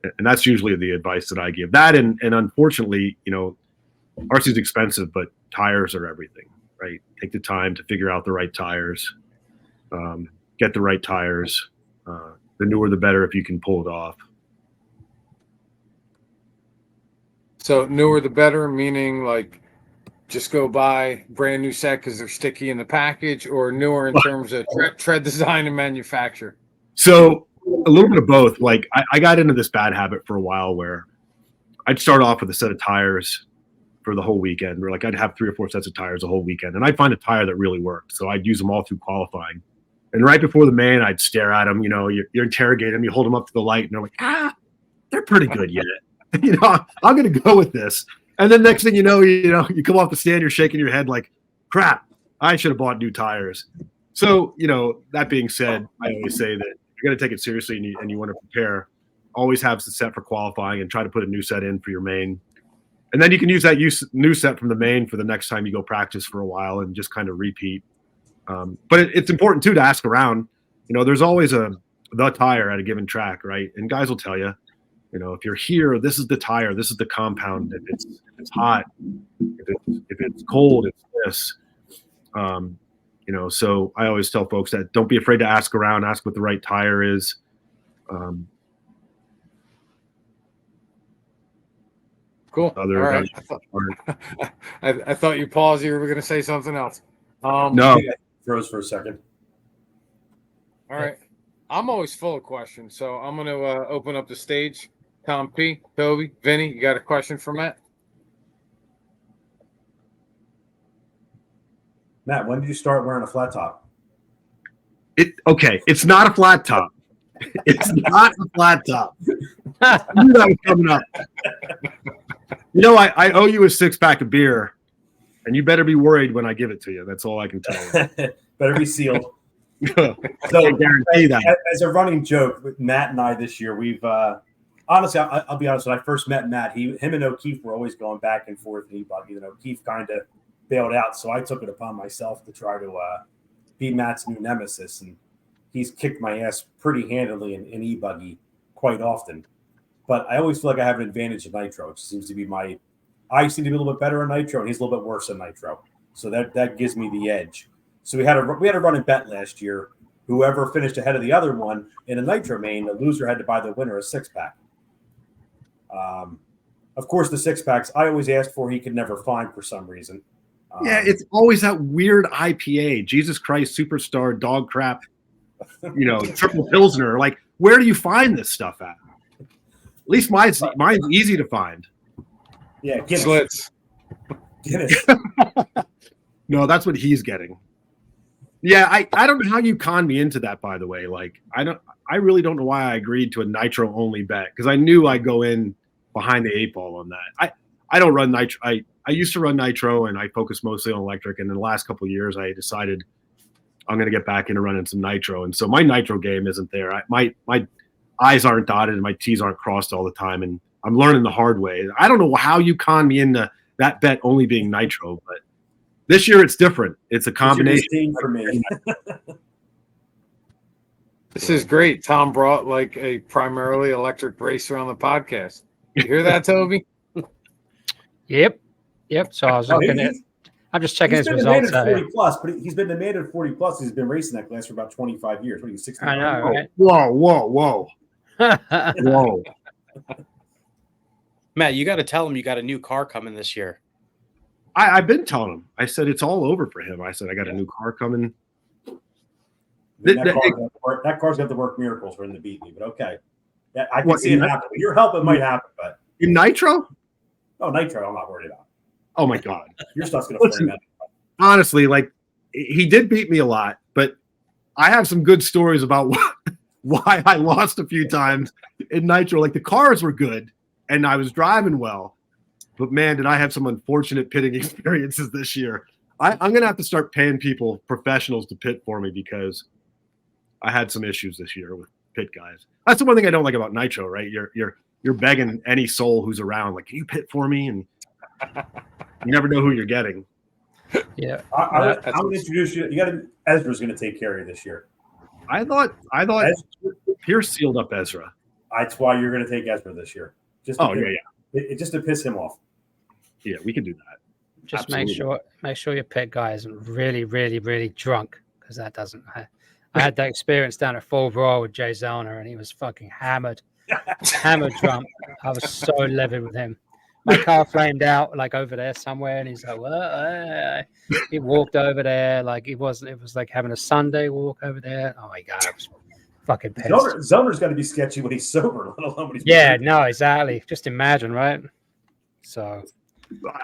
And that's usually the advice that I give. That and unfortunately, RC is expensive, but tires are everything, right? Take the time to figure out the right tires, get the right tires. The newer, the better if you can pull it off. So newer the better, meaning like just go buy brand new set because they're sticky in the package, or newer in terms of tread design and manufacture? So a little bit of both. Like I got into this bad habit for a while where I'd start off with a set of tires for the whole weekend, or like I'd have 3 or 4 sets of tires the whole weekend, and I'd find a tire that really worked. So I'd use them all through qualifying. And right before the main, I'd stare at them. You're interrogating them. You hold them up to the light, and they're like, they're pretty good yet. I'm going to go with this. And then next thing you know, you come off the stand, you're shaking your head like, crap, I should have bought new tires. So, that being said, I always say that you're going to take it seriously and you want to prepare. Always have the set for qualifying and try to put a new set in for your main. And then you can use that new set from the main for the next time you go practice for a while and just kind of repeat. But it's important, too, to ask around. There's always the tire at a given track, right? And guys will tell you, if you're here, this is the tire, this is the compound. If it's hot, if it's cold, it's this. So I always tell folks that don't be afraid to ask around, ask what the right tire is. Cool. All right. I thought you paused. You were going to say something else. No. Froze for a second. All right. I'm always full of questions, so I'm going to open up the stage. Tom P, Toby, Vinny, you got a question for Matt? Matt, when did you start wearing a flat top? It's not a flat top. It's not a flat top. I knew that was coming up. I owe you a 6-pack of beer, and you better be worried when I give it to you. That's all I can tell you. Better be sealed. So I guarantee that. As a running joke with Matt and I this year, we've honestly, I'll be honest. When I first met Matt, him and O'Keefe were always going back and forth in e-buggy. O'Keefe kind of bailed out, so I took it upon myself to try to be Matt's new nemesis, and he's kicked my ass pretty handily in e-buggy quite often. But I always feel like I have an advantage in nitro. It seems to be I seem to be a little bit better in nitro, and he's a little bit worse in nitro. So that gives me the edge. So we had a running bet last year. Whoever finished ahead of the other one in a nitro main, the loser had to buy the winner a 6-pack. Of course, the 6-packs I always asked for, he could never find for some reason. It's always that weird IPA, Jesus Christ Superstar, dog crap, triple Pilsner. Like, where do you find this stuff at? At least mine's easy to find. Yeah, Slits. Guinness. No, that's what he's getting. Yeah, I don't know how you conned me into that, by the way. Like, I really don't know why I agreed to a nitro only bet, because I knew I'd go in behind the 8 ball on that. I don't run nitro. I used to run nitro, and I focus mostly on electric. And in the last couple of years, I decided I'm going to get back into running some nitro. And so my nitro game isn't there. My I's aren't dotted and my T's aren't crossed all the time. And I'm learning the hard way. I don't know how you con me into that bet only being nitro, but this year it's different. It's a combination for me. This is great. Tom brought like a primarily electric racer on the podcast. You hear that, Toby? Yep. So I was looking at. I'm just checking his results out. 40 plus, but he's been demanded 40 plus. He's been racing that class for about 25 years. What are you, 60? I know, right? Whoa. Whoa. Matt, you got to tell him you got a new car coming this year. I've been telling him. I said it's all over for him. I said I got a new car coming. That car's got to work miracles for him to beat me, but okay. Yeah, I can see it happen. With your help, it might happen, but in nitro? Oh, nitro, I'm not worried about. Oh my God. Your stuff's gonna flame out. Honestly, like, he did beat me a lot, but I have some good stories about why I lost a few times in nitro. Like, the cars were good and I was driving well, but man, did I have some unfortunate pitting experiences this year. I'm gonna have to start paying professionals to pit for me, because I had some issues this year with pit guys. That's the one thing I don't like about nitro, right? You're begging any soul who's around, like, can you pit for me? And you never know who you're getting. Yeah, I'm going to introduce you. Ezra's going to take care of you this year. I thought Pierce sealed up Ezra. That's why you're going to take Ezra this year. Just just to piss him off. Yeah, we can do that. Just Absolutely. make sure your pit guy isn't really, really, really drunk, because that doesn't. I had that experience down at Fall Brawl with Jay Zona, and he was fucking hammered drunk. I was so livid with him. My car flamed out like over there somewhere, and he's like, "Well," he walked over there like he wasn't. It was like having a Sunday walk over there. Oh my god, I was fucking pissed. Zoner's got to be sketchy when he's sober, let alone when he's no, exactly. Just imagine, right? So.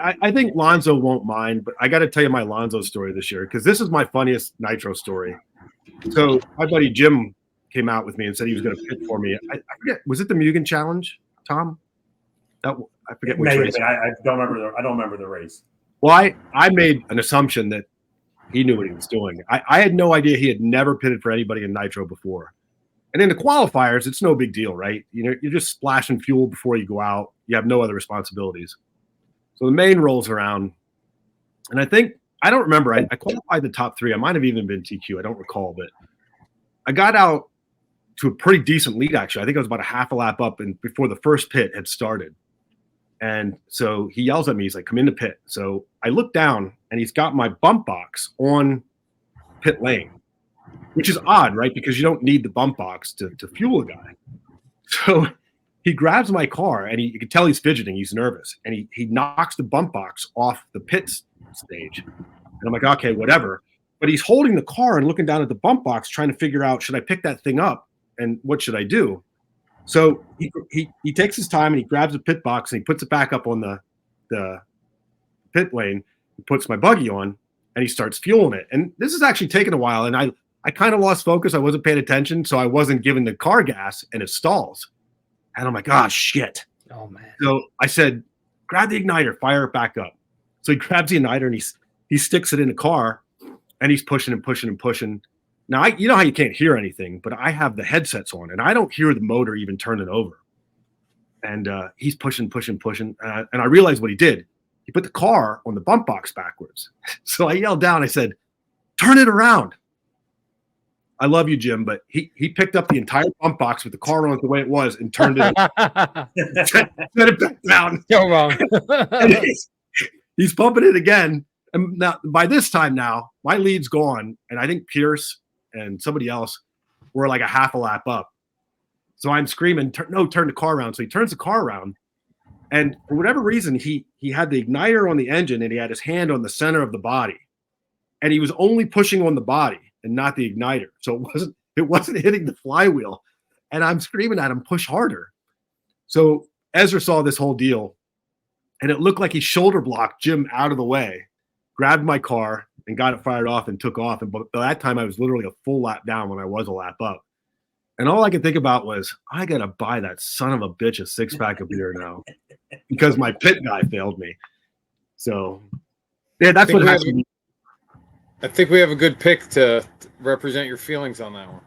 I think Lonzo won't mind, but I got to tell you my Lonzo story this year, because this is my funniest Nitro story. So my buddy Jim came out with me and said he was going to pit for me. I forget, was it the Mugen Challenge, Tom? I forget which race. I don't remember the race. Well, I made an assumption that he knew what he was doing. I had no idea he had never pitted for anybody in Nitro before. And in the qualifiers, it's no big deal, right? You know, you're just splashing fuel before you go out. You have no other responsibilities. So the main rolls around, and I don't remember. I qualified the top 3. I might have even been TQ. I don't recall, but I got out to a pretty decent lead, actually. I think I was about a half a lap up, and before the first pit had started. And so he yells at me. He's like, "Come in the pit." So I look down, and he's got my bump box on pit lane, which is odd, right? Because you don't need the bump box to fuel a guy. So he grabs my car, and you can tell he's fidgeting. He's nervous, and he knocks the bump box off the pit stage. And I'm like, okay, whatever. But he's holding the car and looking down at the bump box, trying to figure out, should I pick that thing up, and what should I do? So he takes his time, and he grabs the pit box, and he puts it back up on the pit lane, and puts my buggy on, and he starts fueling it. And this is actually taking a while, and I kind of lost focus. I wasn't paying attention, so I wasn't giving the car gas, and it stalls. And I'm like, oh, shit. Oh, man. So I said, grab the igniter, fire it back up. So he grabs the igniter, and he sticks it in the car, and he's pushing and pushing and pushing. Now, you know how you can't hear anything, but I have the headsets on, and I don't hear the motor even turning over. And he's pushing. And I realized what he did. He put the car on the bump box backwards. So I yelled down. I said, turn it around. I love you, Jim, but he picked up the entire bump box with the car on it the way it was and turned it set it back down. You're wrong. And he's pumping it again. And now, by this time now, my lead's gone, and I think Pierce and somebody else were like a half a lap up. So I'm screaming, turn the car around. So he turns the car around, and for whatever reason, he had the igniter on the engine, and he had his hand on the center of the body, and he was only pushing on the body and not the igniter. So it wasn't hitting the flywheel. And I'm screaming at him, push harder. So Ezra saw this whole deal, and it looked like he shoulder blocked Jim out of the way, grabbed my car and got it fired off and took off. And by that time I was literally a full lap down when I was a lap up. And all I could think about was, I got to buy that son of a bitch a 6-pack of beer now because my pit guy failed me. So yeah, that's what happened. I think we have a good pick to represent your feelings on that one.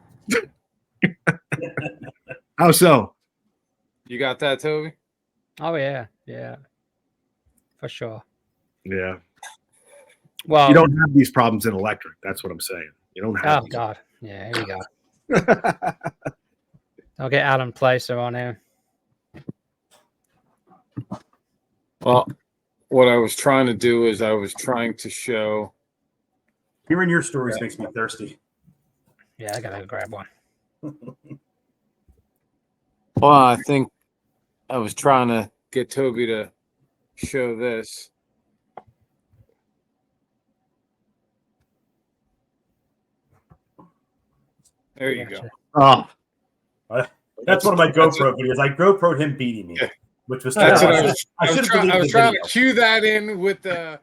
How so? You got that, Toby? Oh, yeah, for sure. Yeah. Well, you don't have these problems in electric. That's what I'm saying. You don't have. Oh God, yeah. Here we go. I'll get Alan Placer on here. Well, what I was trying to do is I was trying to show. Hearing your stories makes me thirsty. Yeah, I gotta grab one. Well, I think I was trying to get Toby to show this. There you go. Oh, that's one of my GoPro videos. I GoPro'd him beating me, which was that's terrible. what I was trying to cue that in with the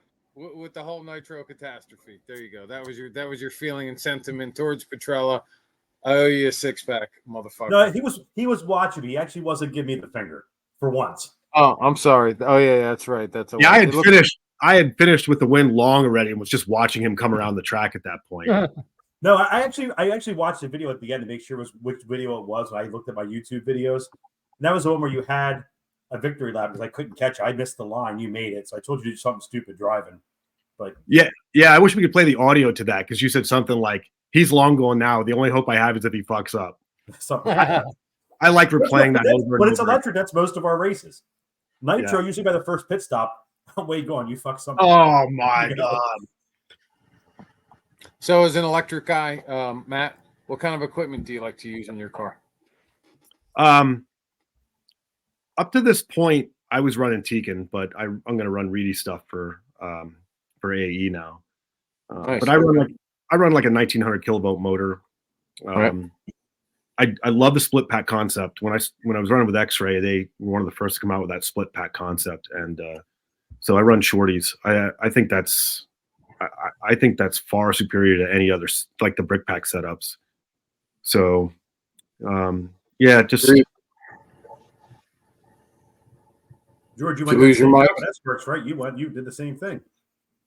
whole Nitro catastrophe. There you go. That was your feeling and sentiment towards Petrella. I owe you a 6-pack, motherfucker. No, he was watching me. He actually wasn't giving me the finger for once. Oh, I'm sorry. Oh yeah, that's right. Yeah, I had finished with the win long already and was just watching him come around the track at that point. No, I actually watched the video at the end to make sure which video it was. I looked at my YouTube videos, and that was the one where you had a victory lap because I couldn't catch it. I missed the line. You made it, so I told you to do something stupid driving. But yeah, I wish we could play the audio to that because you said something like, "He's long gone now. The only hope I have is if he fucks up." I like replaying that over When and it's over. electric, that's most of our races. Nitro, usually by the first pit stop, where you going? You fuck something. Oh my god! So, as an electric guy, Matt, what kind of equipment do you like to use in your car? Up to this point, I was running Tekin, but I'm going to run Reedy stuff for AE now. Nice. But I run like a 1900 kilovolt motor. I love the split pack concept. When I was running with X-Ray, they were one of the first to come out with that split pack concept, and so I run shorties. I think that's far superior to any other, like the brick pack setups. So yeah, just George, you Did went you lose your mic? That works, right? You did the same thing.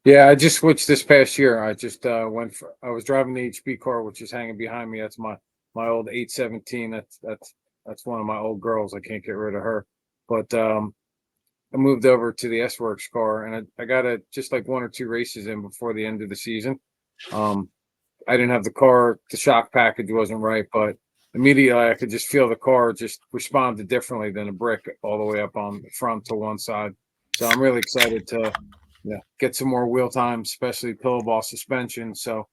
Yeah, I just switched this past year. I just I was driving the HB car, which is hanging behind me. That's my old 817. That's one of my old girls. I can't get rid of her. But I moved over to the S-Works car, and I got just like 1 or 2 races in before the end of the season. I didn't have the car. The shock package wasn't right, but immediately I could just feel the car just responded differently than a brick all the way up on the front to one side. So I'm really excited to get some more wheel time, especially pillow ball suspension. So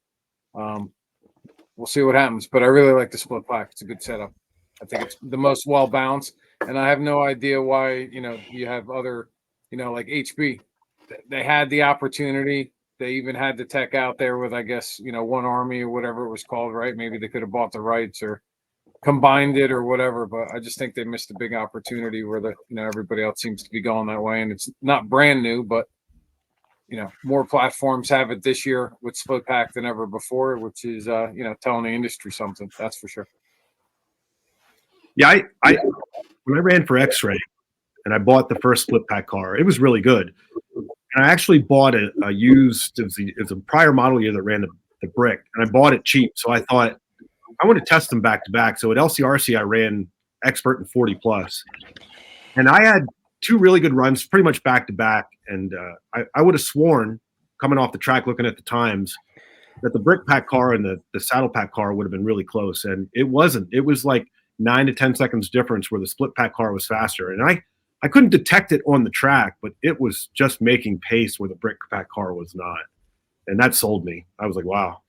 we'll see what happens. But I really like the split pack. It's a good setup. I think it's the most well balanced. And I have no idea why, you have other, like HB. They had the opportunity. They even had the tech out there with, I guess, One Army or whatever it was called, right? Maybe they could have bought the rights or combined it or whatever, but I just think they missed a big opportunity where everybody else seems to be going that way. And it's not brand new, but more platforms have it this year with split pack than ever before, which is telling the industry something, that's for sure. Yeah, I when I ran for X-Ray and I bought the first split pack car, it was really good. And I actually bought a used, it was a prior model year that ran the brick, and I bought it cheap. So I thought I want to test them back to back. So at LCRC, I ran Expert and 40 plus, and I had 2 really good runs, pretty much back to back. And I would have sworn, coming off the track, looking at the times, that the brick pack car and the saddle pack car would have been really close, and it wasn't. It was like 9 to 10 seconds difference where the split pack car was faster, and I couldn't detect it on the track, but it was just making pace where the brick pack car was not, and that sold me. I was like, wow.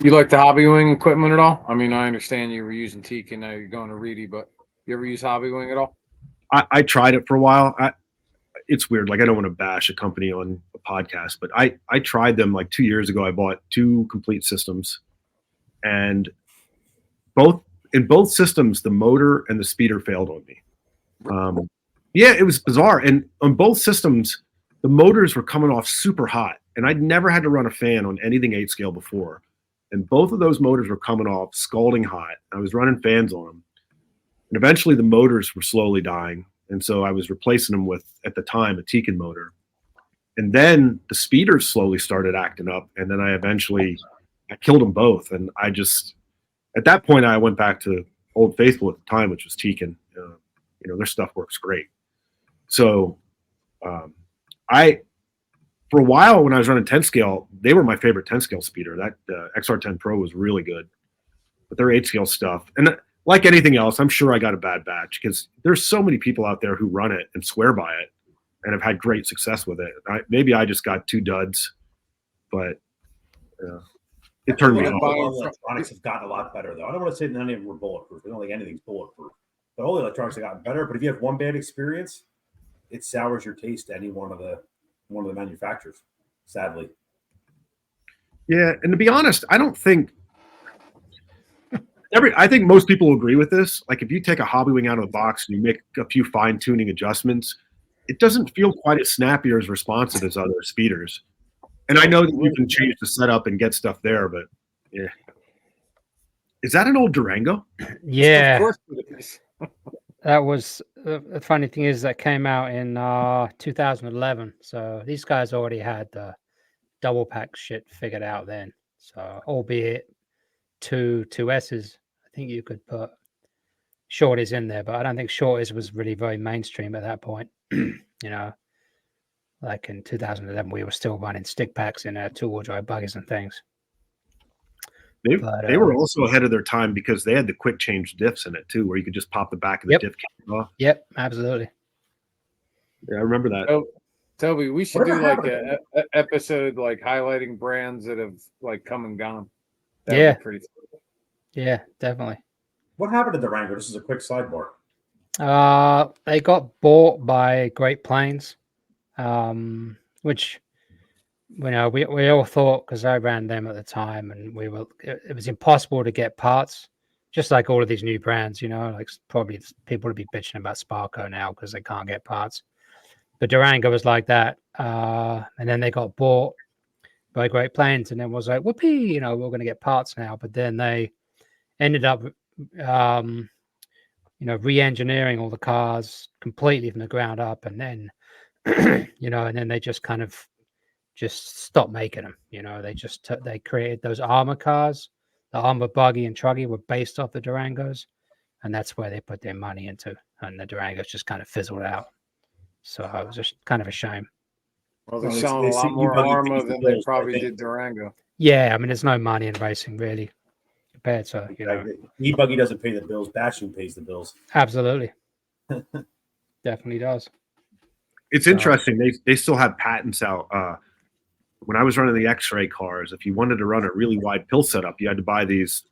You like the hobby wing equipment at all? I mean, I understand you were using Teak and now you're going to Reedy, but you ever use hobby wing at all? I tried it for a while. It's weird. Like, I don't want to bash a company on a podcast, but I tried them like 2 years ago. I bought 2 complete systems, and in both systems, the motor and the speeder failed on me. Yeah, it was bizarre. And on both systems, the motors were coming off super hot, and I'd never had to run a fan on anything 8 scale before. And both of those motors were coming off scalding hot. I was running fans on them. And eventually the motors were slowly dying. And so I was replacing them with, at the time, a Tekin motor. And then the speeders slowly started acting up. And then I killed them both. And at that point, I went back to Old Faithful at the time, which was Tekin. Their stuff works great. So for a while, when I was running 10 scale, they were my favorite 10 scale speeder. That XR10 Pro was really good, but their 8 scale stuff, and like anything else, I'm sure I got a bad batch because there's so many people out there who run it and swear by it and have had great success with it. Maybe I just got 2 duds, but it turned me off. All the electronics have gotten a lot better, though. I don't want to say none of them were bulletproof. I don't think anything's bulletproof. But all the electronics have gotten better. But if you have one bad experience, it sours your taste to any one of the manufacturers, sadly. Yeah, and to be honest, I don't think I think most people will agree with this. Like, if you take a hobby wing out of the box and you make a few fine-tuning adjustments, it doesn't feel quite as snappy or as responsive as other speeders. And I know that you can change the setup and get stuff there, but yeah. Is that an old Durango? Yeah. Of course it is. That was the funny thing is that came out in 2011. So these guys already had the double pack shit figured out then. So albeit two S's, I think you could put shorties in there, but I don't think shorties was really very mainstream at that point. Like in 2011, we were still running stick packs in 2-wheel drive buggies and things. They were also ahead of their time because they had the quick change diffs in it too, where you could just pop the back of the diff cap off. Yep, absolutely. Yeah, I remember that. Oh, Toby, we should do like a episode like highlighting brands that have like come and gone. That'd be pretty cool. Yeah, definitely. What happened to Durango? This is a quick sidebar. They got bought by Great Plains, which we all thought, because I ran them at the time, and it was impossible to get parts, just like all of these new brands, like probably people would be bitching about Sparco now because they can't get parts. But Durango was like that. And then they got bought by Great Plains, and then was like, whoopee, we're going to get parts now. But then they ended up, re-engineering all the cars completely from the ground up. And then, and then they just kind of just stopped making them. They created those armor cars. The armor buggy and truggy were based off the Durangos, and that's where they put their money into. And the Durangos just kind of fizzled out. So it was just kind of a shame. Well, they're selling a lot more armor than they probably did Durango. Yeah, I mean, there's no money in racing really compared to E-buggy doesn't pay the bills. Bashing pays the bills. Absolutely, definitely does. It's interesting. They still have patents out. When I was running the X-ray cars, if you wanted to run a really wide pill setup, you had to buy these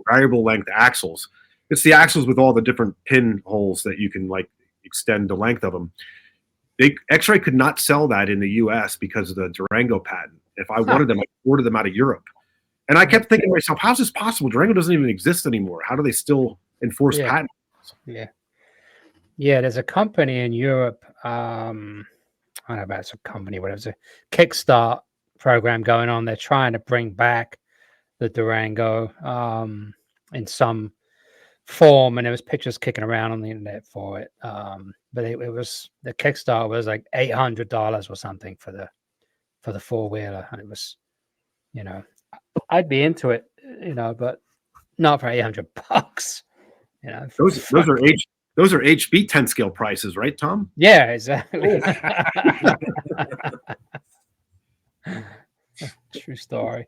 variable length axles. It's the axles with all the different pin holes that you can like extend the length of them. X-ray could not sell that in the U.S. because of the Durango patent. If I wanted them, I ordered them out of Europe. And I kept thinking to myself, how's this possible? Durango doesn't even exist anymore. How do they still enforce patents? Yeah. There's a company in Europe. I don't know about it's a company, whatever. It's a Kickstart program going on. They're trying to bring back the Durango in some form, and there was pictures kicking around on the internet for it. But it was the Kickstarter was like $800 or something for the four-wheeler, and it was, I'd be into it, but not for $800. Those are HB 10 scale prices, right, Tom? Yeah, exactly. True story.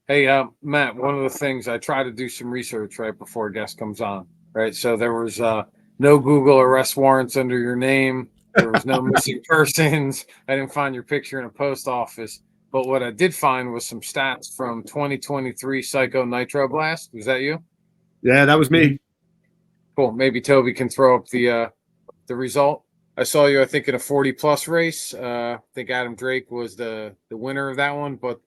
Hey, Matt, one of the things I try to do some research right before a guest comes on, right? So there was no Google arrest warrants under your name. There was no missing persons. I didn't find your picture in a post office. But what I did find was some stats from 2023 Psycho Nitro Blast. Was that you? Yeah, that was me. Cool. Maybe Toby can throw up the result. I saw you, I think, in a 40-plus race. I think Adam Drake was the winner of that one. But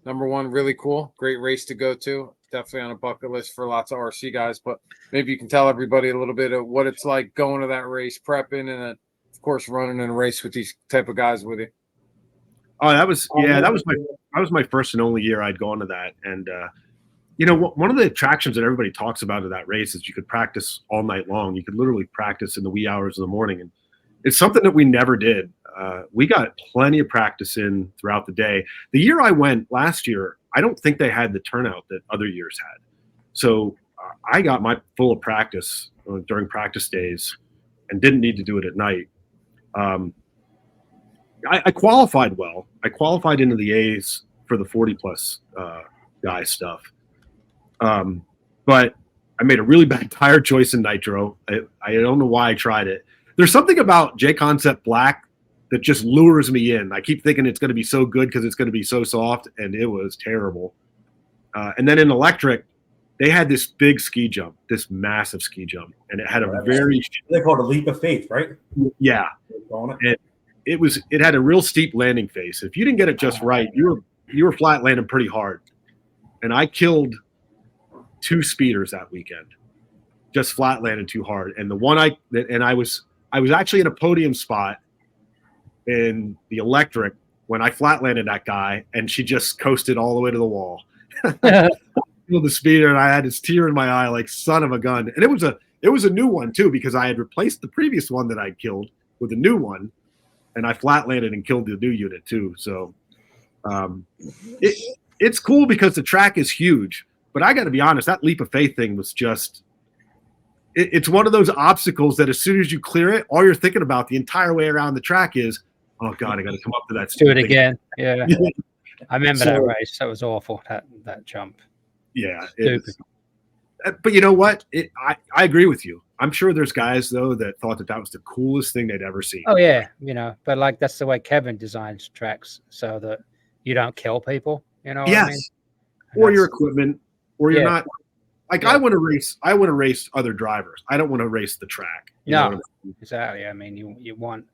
number one, really cool. Great race to go to. Definitely on a bucket list for lots of RC guys. But maybe you can tell everybody a little bit of what it's like going to that race, prepping, and of course, running in a race with these type of guys with you. Oh, that was my first and only year I'd gone to that. And one of the attractions that everybody talks about of that race is you could practice all night long. You could literally practice in the wee hours of the morning, and it's something that we never did. We got plenty of practice in throughout the day. The year I went last year, I don't think they had the turnout that other years had. So I got my full of practice during practice days and didn't need to do it at night. I qualified well. I qualified into the A's for the 40-plus guy stuff. But I made a really bad tire choice in Nitro. I don't know why I tried it. There's something about J-Concept Black that just lures me in. I keep thinking it's going to be so good because it's going to be so soft, and it was terrible. And then in electric, they had this big ski jump, this massive ski jump, and it had a very they call it a leap of faith, right? Yeah. It had a real steep landing face. If you didn't get it just right, you were flat landing pretty hard. And I killed 2 speeders that weekend, just flat landed too hard. And I was actually in a podium spot in the electric when I flat landed that guy, and she just coasted all the way to the wall. The speeder, and I had this tear in my eye, like son of a gun. And it was a new one too, because I had replaced the previous one that I killed with a new one, and I flat landed and killed the new unit too. So it's cool because the track is huge. But I got to be honest, that leap of faith thing was just it's one of those obstacles that as soon as you clear it, all you're thinking about the entire way around the track is, oh God, I got to come up to that. Do it again. Yeah. I remember So- that race. That was awful. That jump. Yeah, Stupid. but you know what? I agree with you. I'm sure there's guys though that thought that was the coolest thing they'd ever seen. Oh yeah, but like that's the way Kevin designs tracks so that you don't kill people. You know what I mean? Yes, And or your that's- equipment, or you're Yeah. not. Like Yeah. I want to race. I want to race other drivers. I don't want to race the track. You know No, what I mean? exactly. I mean, you want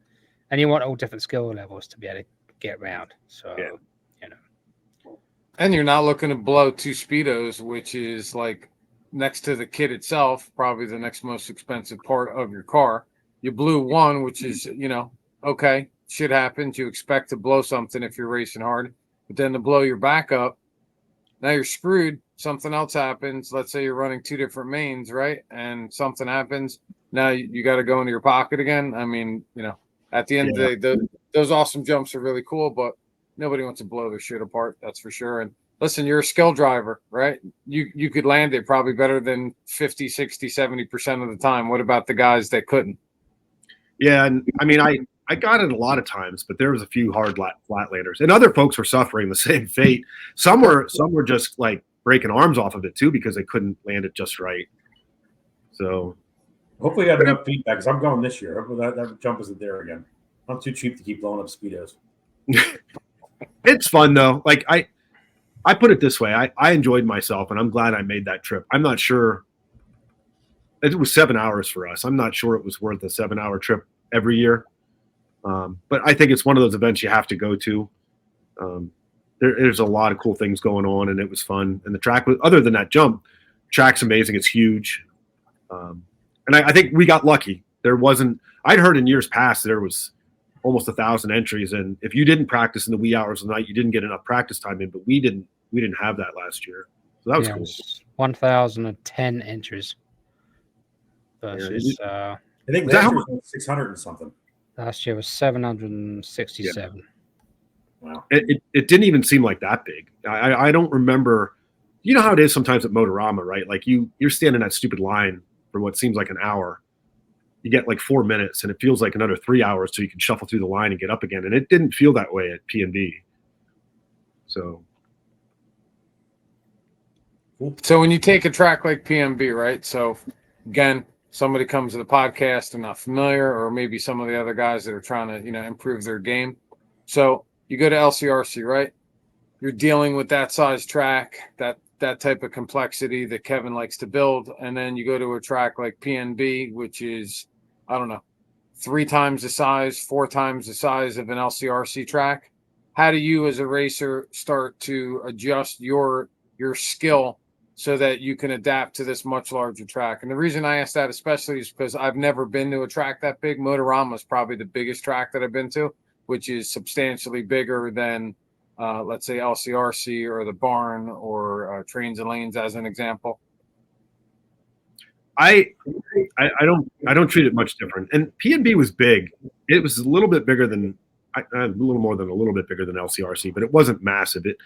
all different skill levels to be able to get around. So Yeah. And you're not looking to blow 2 speedos, which is like next to the kit itself, probably the next most expensive part of your car. You blew one, which is, okay, shit happens. You expect to blow something if you're racing hard, but then to blow your back up, now you're screwed. Something else happens. Let's say you're running 2 different mains, right? And something happens. Now you got to go into your pocket again. I mean, at the end of the day, those awesome jumps are really cool, but nobody wants to blow their shit apart. That's for sure. And listen, you're a skill driver, right? You could land it probably better than 50, 60, 70% of the time. What about the guys that couldn't? Yeah, and I mean, I got it a lot of times, but there was a few hard flatlanders, and other folks were suffering the same fate. Some were just like breaking arms off of it too because they couldn't land it just right. So Hopefully, I have enough feedback because I'm going this year. Hopefully, that jump isn't there again. I'm too cheap to keep blowing up speedos. it's fun though. Like I put it this way, I enjoyed myself, and I'm glad I made that trip. I'm not sure it was 7 hours for us. I'm not sure it was worth a 7-hour trip every year. But I think it's one of those events you have to go to. There's a lot of cool things going on, and it was fun. And the track, other than that jump, track's amazing. It's huge. And I think we got lucky. I'd heard in years past there was almost 1,000 entries, and if you didn't practice in the wee hours of the night, you didn't get enough practice time in. But we didn't have that last year, so that was cool. 1,010 entries versus I think last year was 600 and something. last year was 767. Wow. It didn't even seem like that big. I don't remember. You know how it is sometimes at Motorama, right? Like you're standing that stupid line for what seems like an hour. You get like 4 minutes, and it feels like another 3 hours so you can shuffle through the line and get up again. And it didn't feel that way at P&B. So So when you take a track like PMB, right? So again, somebody comes to the podcast and not familiar, or maybe some of the other guys that are trying to, improve their game. So you go to LCRC, right? You're dealing with that size track, that type of complexity that Kevin likes to build. And then you go to a track like PNB, which is, I don't know, 3 times the size, 4 times the size of an LCRC track. How do you as a racer start to adjust your skill so that you can adapt to this much larger track? And the reason I ask that especially is because I've never been to a track that big. Motorama is probably the biggest track that I've been to, which is substantially bigger than, let's say, LCRC or the Barn or Trains and Lanes as an example. I don't treat it much different. And P&B was big. It was a little bit bigger than a little more than a little bit bigger than LCRC, but it wasn't massive. It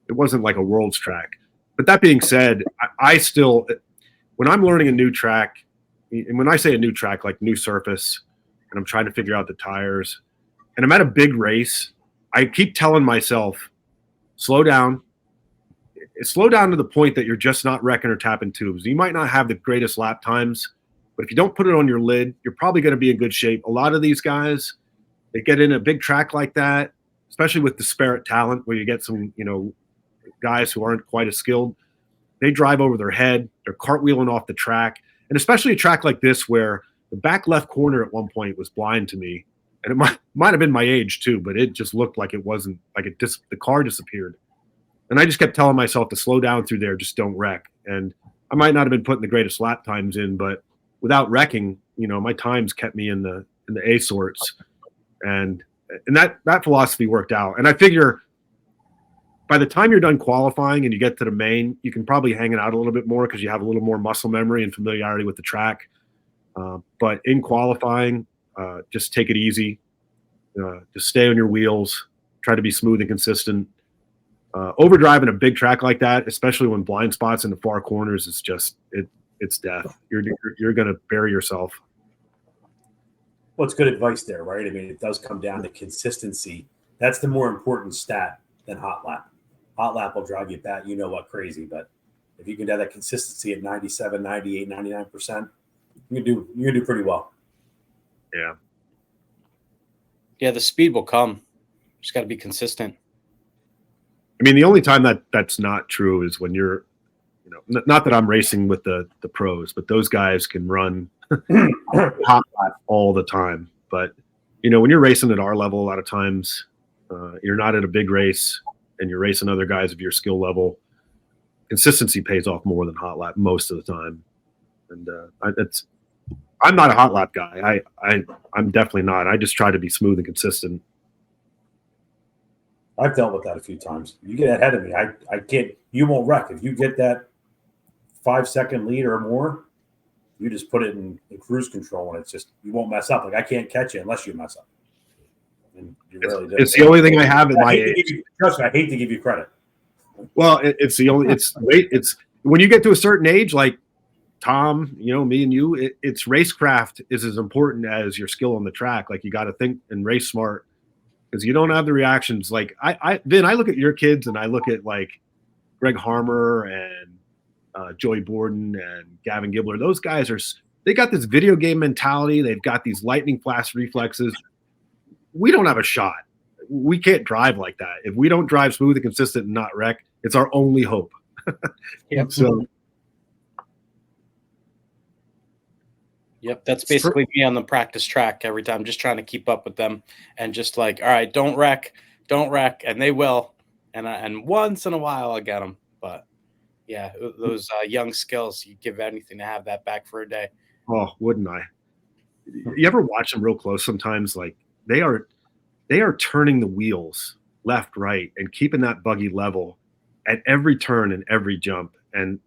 wasn't like a world's track. But that being said, I still, when I'm learning a new track, and when I say a new track, like new surface, and I'm trying to figure out the tires, and I'm at a big race, I keep telling myself, slow down. Slow down to the point that you're just not wrecking or tapping tubes. You might not have the greatest lap times, but if you don't put it on your lid, you're probably going to be in good shape. A lot of these guys, they get in a big track like that, especially with disparate talent, where you get some, guys who aren't quite as skilled. They drive over their head. They're cartwheeling off the track. And especially a track like this where the back left corner at one point was blind to me. And it might have been my age too, but it just looked like it wasn't, like the car disappeared. And I just kept telling myself to slow down through there, just don't wreck. And I might not have been putting the greatest lap times in, but without wrecking, my times kept me in the A sorts. And that philosophy worked out. And I figure by the time you're done qualifying and you get to the main, you can probably hang it out a little bit more because you have a little more muscle memory and familiarity with the track. But in qualifying, just take it easy. Just stay on your wheels. Try to be smooth and consistent. Overdriving a big track like that, especially when blind spots in the far corners, is just it's death. You're going to bury yourself. Well, it's good advice there, right? I mean, it does come down to consistency. That's the more important stat than hot lap. hot lap will drive you bat, you know what, crazy. But if you can have that consistency at 97, 98, 99%, you can do pretty well. Yeah. Yeah, the speed will come. Just got to be consistent. I mean, the only time that's not true is when you're, not that I'm racing with the pros, but those guys can run hot lap all the time. But, when you're racing at our level, a lot of times you're not at a big race and you're racing other guys of your skill level. Consistency pays off more than hot lap most of the time. And I'm not a hot lap guy. I'm definitely not. I just try to be smooth and consistent. I've dealt with that a few times. You get ahead of me, I can't. You won't wreck if you get that 5-second lead or more. You just put it in cruise control, and it's just you won't mess up. Like I can't catch you unless you mess up. And you really do. It's the only thing I have at my age. Trust me, I hate to give you credit. Well, it's when you get to a certain age, like Tom, me and you, it's racecraft is as important as your skill on the track. Like you got to think and race smart because you don't have the reactions. Like Vin, I look at your kids and I look at like Greg Harmer and Joey Borden and Gavin Gibbler. Those guys they got this video game mentality. They've got these lightning flash reflexes. We don't have a shot. We can't drive like that. If we don't drive smooth and consistent and not wreck, it's our only hope. Yep. So, Yep, that's basically me on the practice track every time, just trying to keep up with them and just like, all right, don't wreck, and they will, and once in a while I get them, but yeah, those young skills, you give anything to have that back for a day. Oh, wouldn't I? You ever watch them real close? Sometimes, like they are turning the wheels left, right, and keeping that buggy level at every turn and every jump. And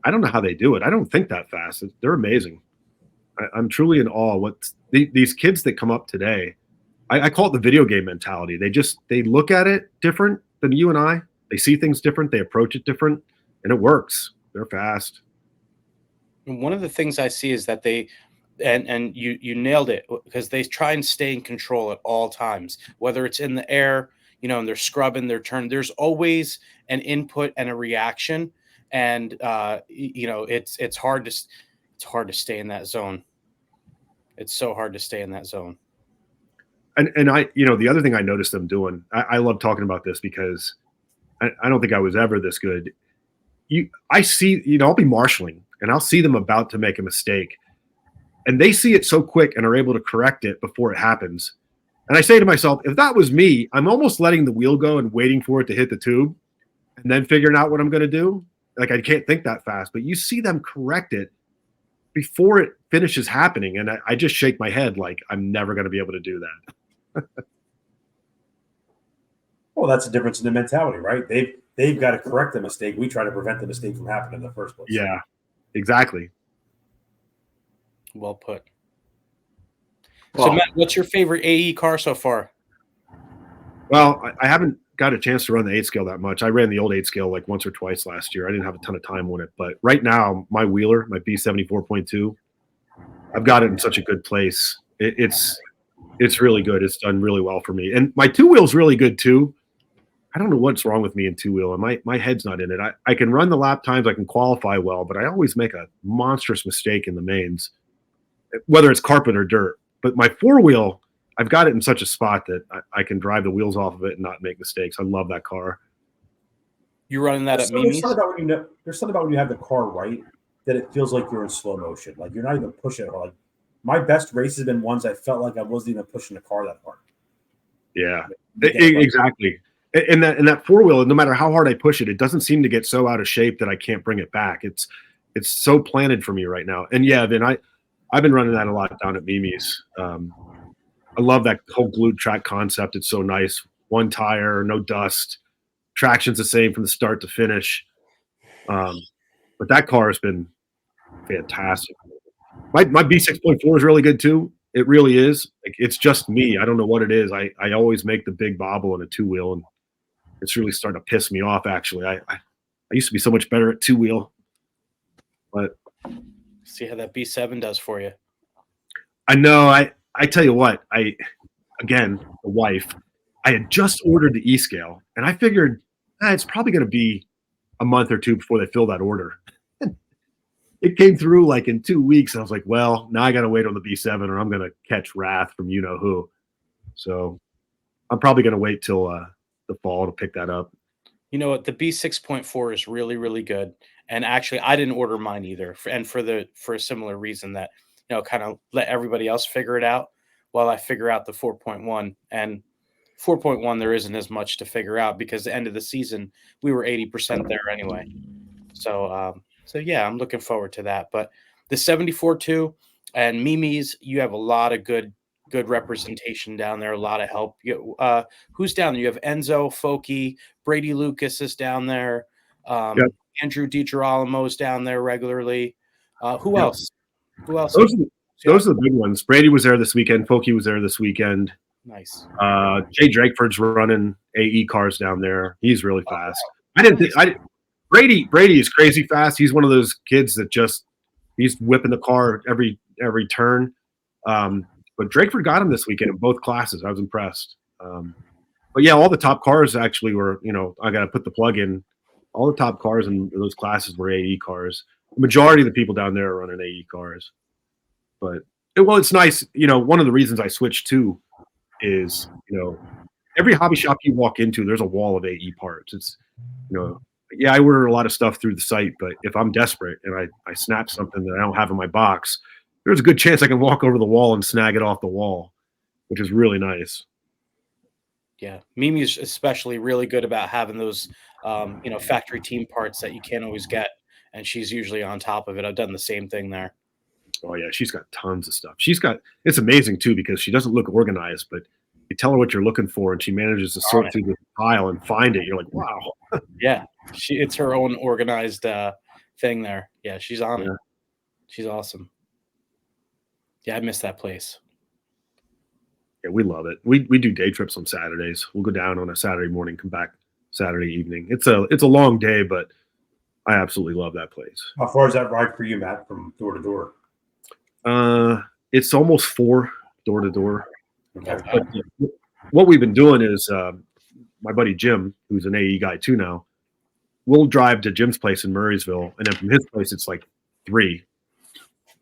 I don't know how they do it. I don't think that fast. They're amazing. I'm truly in awe. What these kids that come up today, I call it the video game mentality. They look at it different than you and I. They see things different. They approach it different, and it works. They're fast. And one of the things I see is that they, and you nailed it, because they try and stay in control at all times, whether it's in the air, and they're scrubbing their turn. There's always an input and a reaction, and it's hard to stay in that zone. It's so hard to stay in that zone. And I, the other thing I noticed them doing, I love talking about this because I don't think I was ever this good. I see, I'll be marshaling and I'll see them about to make a mistake and they see it so quick and are able to correct it before it happens. And I say to myself, if that was me, I'm almost letting the wheel go and waiting for it to hit the tube and then figuring out what I'm going to do. Like I can't think that fast, but you see them correct it before it finishes happening. And I just shake my head like I'm never going to be able to do that. Well, that's the difference in the mentality, right? They've got to correct the mistake. We try to prevent the mistake from happening in the first place. Yeah, exactly. Well put. So, Matt, what's your favorite AE car so far? Well, I haven't got a chance to run the 8 scale that much. I ran the old 8 scale like once or twice last year. I didn't have a ton of time on it. But right now, my Wheeler, my B74.2, I've got it in such a good place. It's really good. It's done really well for me. And my 2-wheel's really good too. I don't know what's wrong with me in 2-wheel. And my head's not in it. I can run the lap times. I can qualify well, but I always make a monstrous mistake in the mains, whether it's carpet or dirt. But my 4-wheel, I've got it in such a spot that I can drive the wheels off of it and not make mistakes. I love that car. You running that at There's Mimi's? something about when you have the car right that it feels like you're in slow motion. Like you're not even pushing it. Like my best races have been ones I felt like I wasn't even pushing the car that hard. Yeah, exactly. And that 4-wheel, no matter how hard I push it, it doesn't seem to get so out of shape that I can't bring it back. It's so planted for me right now. And yeah, then I've been running that a lot down at Mimi's. I love that whole glued track concept. It's so nice. One tire, no dust. Traction's the same from the start to finish. But that car has been fantastic. My B6.4 is really good too. It really is. It's just me. I don't know what it is. I always make the big bobble in a 2-wheel, and it's really starting to piss me off, actually. I used to be so much better at 2-wheel. But see how that B7 does for you. I know. I tell you what, again, the wife, I had just ordered the E-scale, and I figured it's probably going to be a month or two before they fill that order. It came through like in 2 weeks. I was like, well, now I got to wait on the B7 or I'm going to catch wrath from you know who. So I'm probably going to wait till the fall to pick that up. You know what? The B6.4 is really, really good. And actually, I didn't order mine either. And for a similar reason that, kind of let everybody else figure it out while I figure out the 4.1. And 4.1, there isn't as much to figure out because the end of the season, we were 80% there anyway. So yeah, I'm looking forward to that. But the 74-2 and Mimi's, you have a lot of good representation down there, a lot of help. Who's down there? You have Enzo, Foki, Brady Lucas is down there. Yep. Andrew DiGirolamo's down there regularly. Who else? Who else? Those are the big ones. Brady was there this weekend. Foki was there this weekend. Nice. Jay Drakeford's running AE cars down there. He's really fast. Brady is crazy fast. He's one of those kids that he's whipping the car every turn. But Drakeford got him this weekend in both classes. I was impressed. But yeah, all the top cars actually were, I got to put the plug in. All the top cars in those classes were AE cars. The majority of the people down there are running AE cars. But, it's nice. One of the reasons I switched too is, every hobby shop you walk into, there's a wall of AE parts. It's, I order a lot of stuff through the site, but if I'm desperate and I snap something that I don't have in my box, there's a good chance I can walk over the wall and snag it off the wall, which is really nice. Yeah, Mimi's especially really good about having those, factory team parts that you can't always get, and she's usually on top of it. I've done the same thing there. Oh yeah, she's got tons of stuff. It's amazing too because she doesn't look organized, but you tell her what you're looking for, and she manages to sort through the pile and find it. You're like, wow. Yeah, it's her own organized thing there. Yeah, she's on it. She's awesome. Yeah, I miss that place. Yeah, we love it. We do day trips on Saturdays. We'll go down on a Saturday morning, come back Saturday evening. It's a long day, but I absolutely love that place. How far is that ride for you, Matt, from door to door? It's almost 4 door to door. Okay. But what we've been doing is my buddy Jim, who's an AE guy too now, we'll drive to Jim's place in Murraysville, and then from his place it's like 3.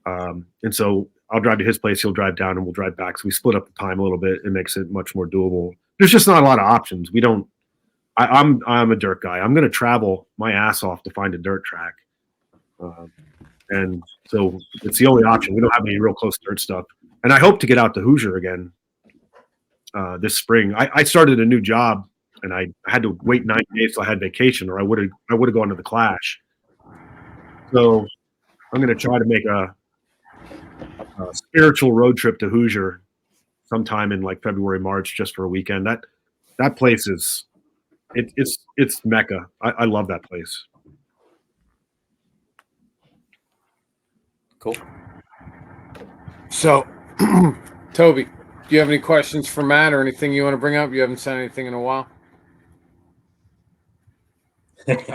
And so I'll drive to his place, he'll drive down, and we'll drive back. So we split up the time a little bit. It makes it much more doable. There's just not a lot of options. I'm a dirt guy. I'm going to travel my ass off to find a dirt track. And so it's the only option. We don't have any real close dirt stuff. And I hope to get out to Hoosier again this spring. I started a new job, and I had to wait 90 days till I had vacation, or I would have gone to the Clash. So I'm going to try to make a spiritual road trip to Hoosier sometime in like February, March, just for a weekend. That place is it's Mecca. I love that place. Cool. So, Toby, do you have any questions for Matt or anything you want to bring up? You haven't said anything in a while. What's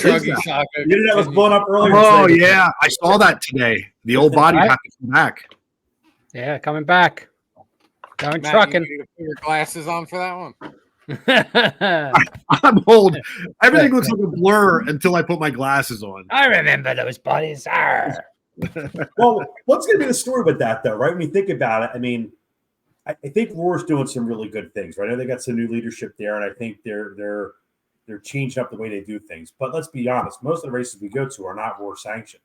the internet was blown up earlier. Oh yeah, I saw that today. The old body has to come back. Yeah, coming back. Going Matt, trucking. you need to put your glasses on for that one. I'm old. Everything looks like a blur until I put my glasses on. I remember those bodies. Well, what's going to be the story with that, though, right? When you think about it, I mean, I think Roar's doing some really good things, right? I know they got some new leadership there, and I think they're changing up the way they do things. But let's be honest, most of the races we go to are not Roar sanctioned.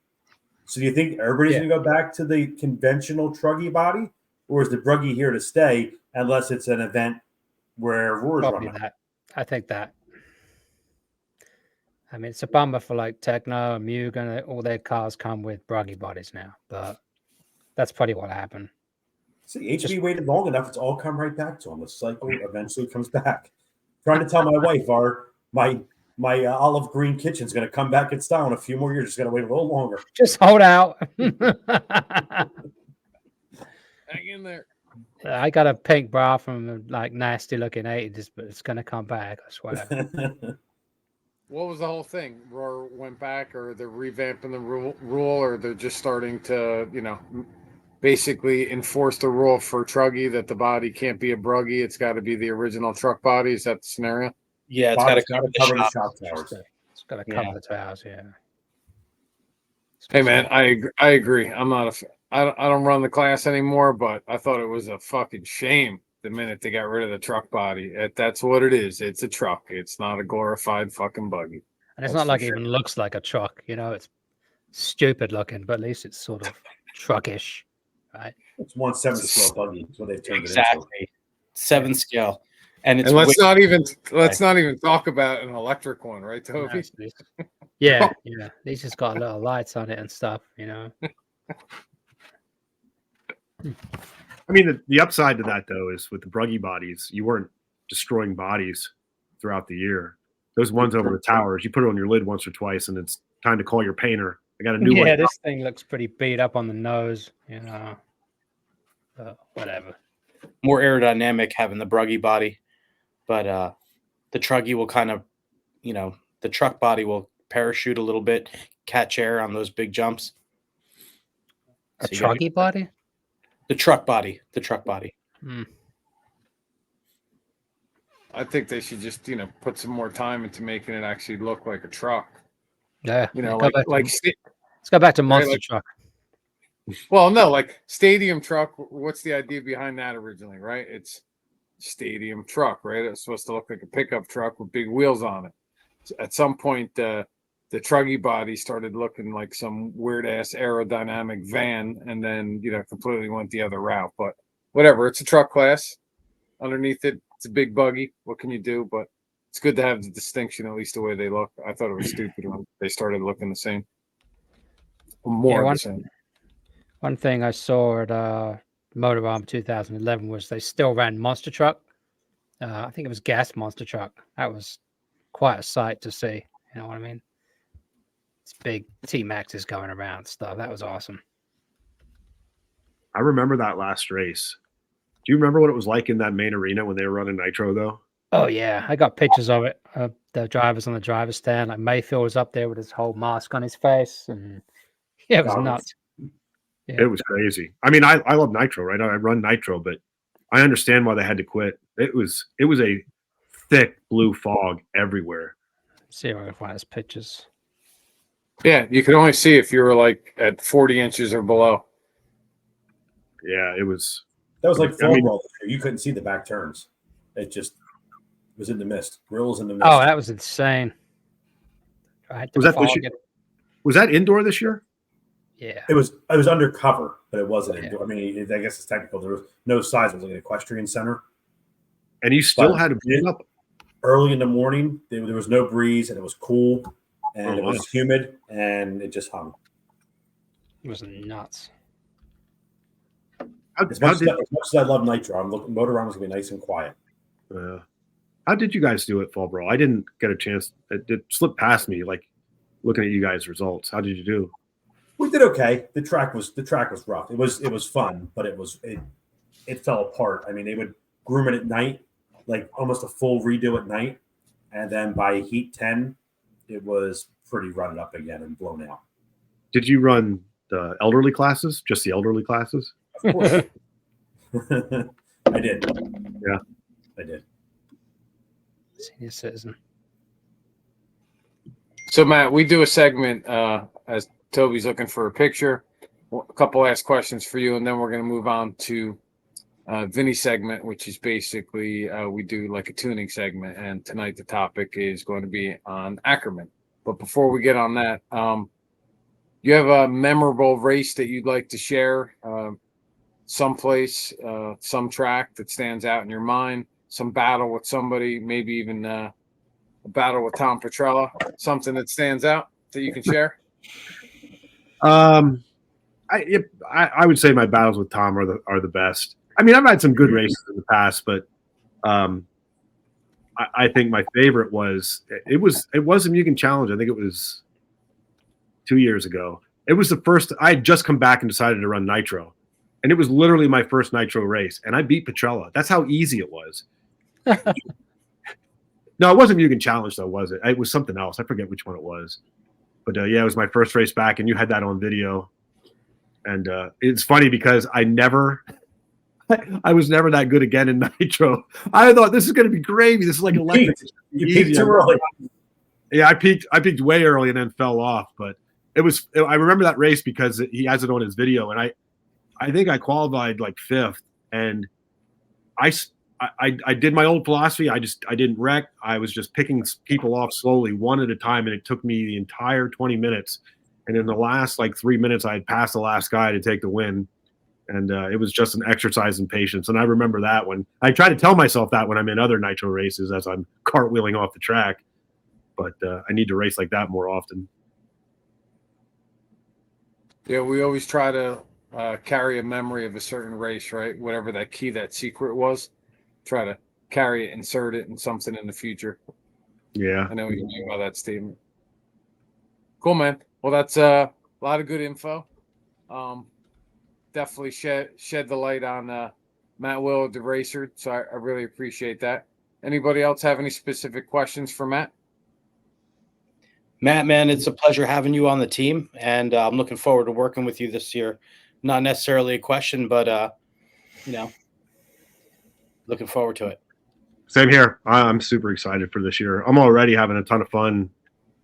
So do you think everybody's going to go back to the conventional truggy body, or is the bruggy here to stay unless it's an event where Roar's Probably running? that. I think that. I mean, it's a bummer for like Techno and Mugen. All their cars come with bruggy bodies now, but that's probably what happened. See, HB waited long enough; it's all come right back to him. The cycle eventually comes back. Trying to tell my wife, my olive green kitchen's going to come back in style in a few more years. Just going to wait a little longer. Just hold out. Hang in there. I got a pink bra from like nasty looking 80s, but it's going to come back, I swear. What was the whole thing? Roar went back, or they're revamping the rule, or they're just starting to, basically enforced a rule for Truggy that the body can't be a bruggy. It's got to be the original truck body. Is that the scenario? Yeah, it's got to Body's cover the shop. shock towers. It's got to Yeah. cover the towers. Yeah. Hey man, I agree. I'm not I don't run the class anymore, but I thought it was a fucking shame the minute they got rid of the truck body. That's what it is. It's a truck. It's not a glorified fucking buggy. And it's That's not for like it sure. even looks like a truck. You know, it's stupid looking, but at least it's sort of truckish, right? It's 1/7 scale buggy. That's what they've turned it into. Exactly. 7 scale. And it's And let's way- not even talk about an electric one, right, Toby? Yeah, yeah. These just got little lights on it and stuff, you know. I mean, the upside to that though is with the bruggy bodies, you weren't destroying bodies throughout the year. Those ones over the towers, you put it on your lid once or twice, and it's time to call your painter. I got a new one. Yeah, this thing looks pretty beat up on the nose, you know. Whatever. more aerodynamic having the bruggy body, but the truggy will kind of, the truck body will parachute a little bit, catch air on those big jumps. A So you gotta- truggy body? The truck body. Hmm. I think they should just, put some more time into making it actually look like a truck. Yeah. Let's go back to monster like- truck. Well, no, like stadium truck. What's the idea behind that originally, right? It's stadium truck, right? It's supposed to look like a pickup truck with big wheels on it. At some point, the truggy body started looking like some weird ass aerodynamic van, and then completely went the other route. But whatever, it's a truck class. Underneath it, it's a big buggy. What can you do? But it's good to have the distinction, at least the way they look. I thought it was stupid when they started looking the same. More Yeah, the same. One thing I saw at Motorarm 2011 was they still ran monster truck. I think it was gas monster truck. That was quite a sight to see. You know what I mean? It's big T-Maxes going around and stuff. That was awesome. I remember that last race. Do you remember what it was like in that main arena when they were running Nitro, though? Oh, yeah. I got pictures of it. The drivers on the driver's stand. Like Mayfield was up there with his whole mask on his face. And yeah, it was nuts. Yeah. It was crazy. I mean, I love Nitro, right? I run Nitro, but I understand why they had to quit. It was a thick blue fog everywhere. See if I can find his pictures. Yeah, you could only see if you were like at 40 inches or below. Yeah, it was. That was like I mean- roll. You couldn't see the back turns. It just was in the mist. Grills in the mist. Oh, that was insane. I had to Was that this fog year? it. Was that indoor this year? Yeah. It was undercover, but it wasn't Yeah. indoor. I mean, I guess it's technical. There was no size. It was like an equestrian center. And you still But had to bring up. Early in the morning, there was no breeze, and it was cool, and Oh, it was wow. humid, and it just hung. It was nuts. As much as I love Nitro, I'm looking. Motorarm is gonna be nice and quiet. How did you guys do it, Fall Bro? I didn't get a chance. It slipped past me, like looking at you guys' results. How did you do? We did okay. The track was rough. It was fun, but it fell apart. I mean, they would groom it at night, like almost a full redo at night, and then by heat 10, it was pretty run up again and blown out. Did you run the elderly classes? Just the elderly classes? Of course, I did. Yeah, I did. Senior citizen. So, Matt, we do a segment as Toby's looking for a picture. A couple last questions for you, and then we're going to move on to Vinny's segment, which is basically we do like a tuning segment. And tonight the topic is going to be on Ackerman. But before we get on that, you have a memorable race that you'd like to share? Someplace, some track that stands out in your mind, some battle with somebody, maybe even a battle with Tom Petrella, something that stands out that you can share? I would say my battles with Tom are the best. I mean, I've had some good races in the past, but I think my favorite was it was a Mugen Challenge. I think it was 2 years ago. It was the first. I had just come back and decided to run Nitro, and it was literally my first Nitro race, and I beat Petrella. That's how easy it was. No, it wasn't Mugen Challenge though, was it? It was something else. I forget which one it was. But yeah, it was my first race back, and you had that on video. And it's funny because I was never that good again in nitro. I thought this is going to be gravy. This is like electric. You peaked too early. Yeah, I peaked way early and then fell off. But I remember that race because he has it on his video, and I think I qualified like 5th, and I did my old philosophy. I didn't wreck. I was just picking people off slowly, one at a time, and it took me the entire 20 minutes. And in the last like 3 minutes, I had passed the last guy to take the win. And it was just an exercise in patience. And I remember that when I try to tell myself that when I'm in other nitro races as I'm cartwheeling off the track. But I need to race like that more often. Yeah, we always try to carry a memory of a certain race, right? Whatever that key, that secret was. Try to carry it, insert it in something in the future. Yeah. I know what you mean by that statement. Cool, man. Well, that's a lot of good info. Definitely shed the light on Matt Willard, the racer. So I really appreciate that. Anybody else have any specific questions for Matt? Matt, man, it's a pleasure having you on the team, and I'm looking forward to working with you this year. Not necessarily a question, but looking forward to it. Same here. I'm super excited for this year. I'm already having a ton of fun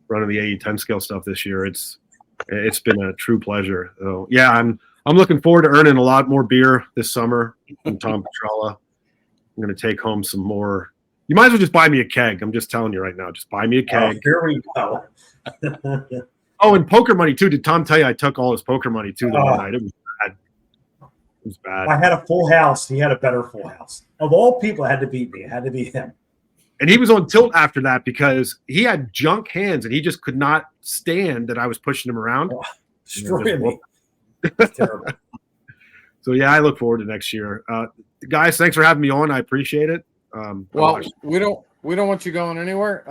running the AE 10 scale stuff this year. It's been a true pleasure. So yeah, I'm looking forward to earning a lot more beer this summer from Tom Petrella. I'm going to take home some more. You might as well just buy me a keg. I'm just telling you right now. Just buy me a keg. Here we go. Oh, and poker money too. Did Tom tell you I took all his poker money too the one night? It was bad. It was bad. I had a full house. He had a better full house. Of all people, it had to beat me. It had to be him. And he was on tilt after that because he had junk hands and he just could not stand that I was pushing him around. Oh, destroying me. It's terrible. So yeah, I look forward to next year. Guys, thanks for having me on. I appreciate it. Well, we don't want you going anywhere.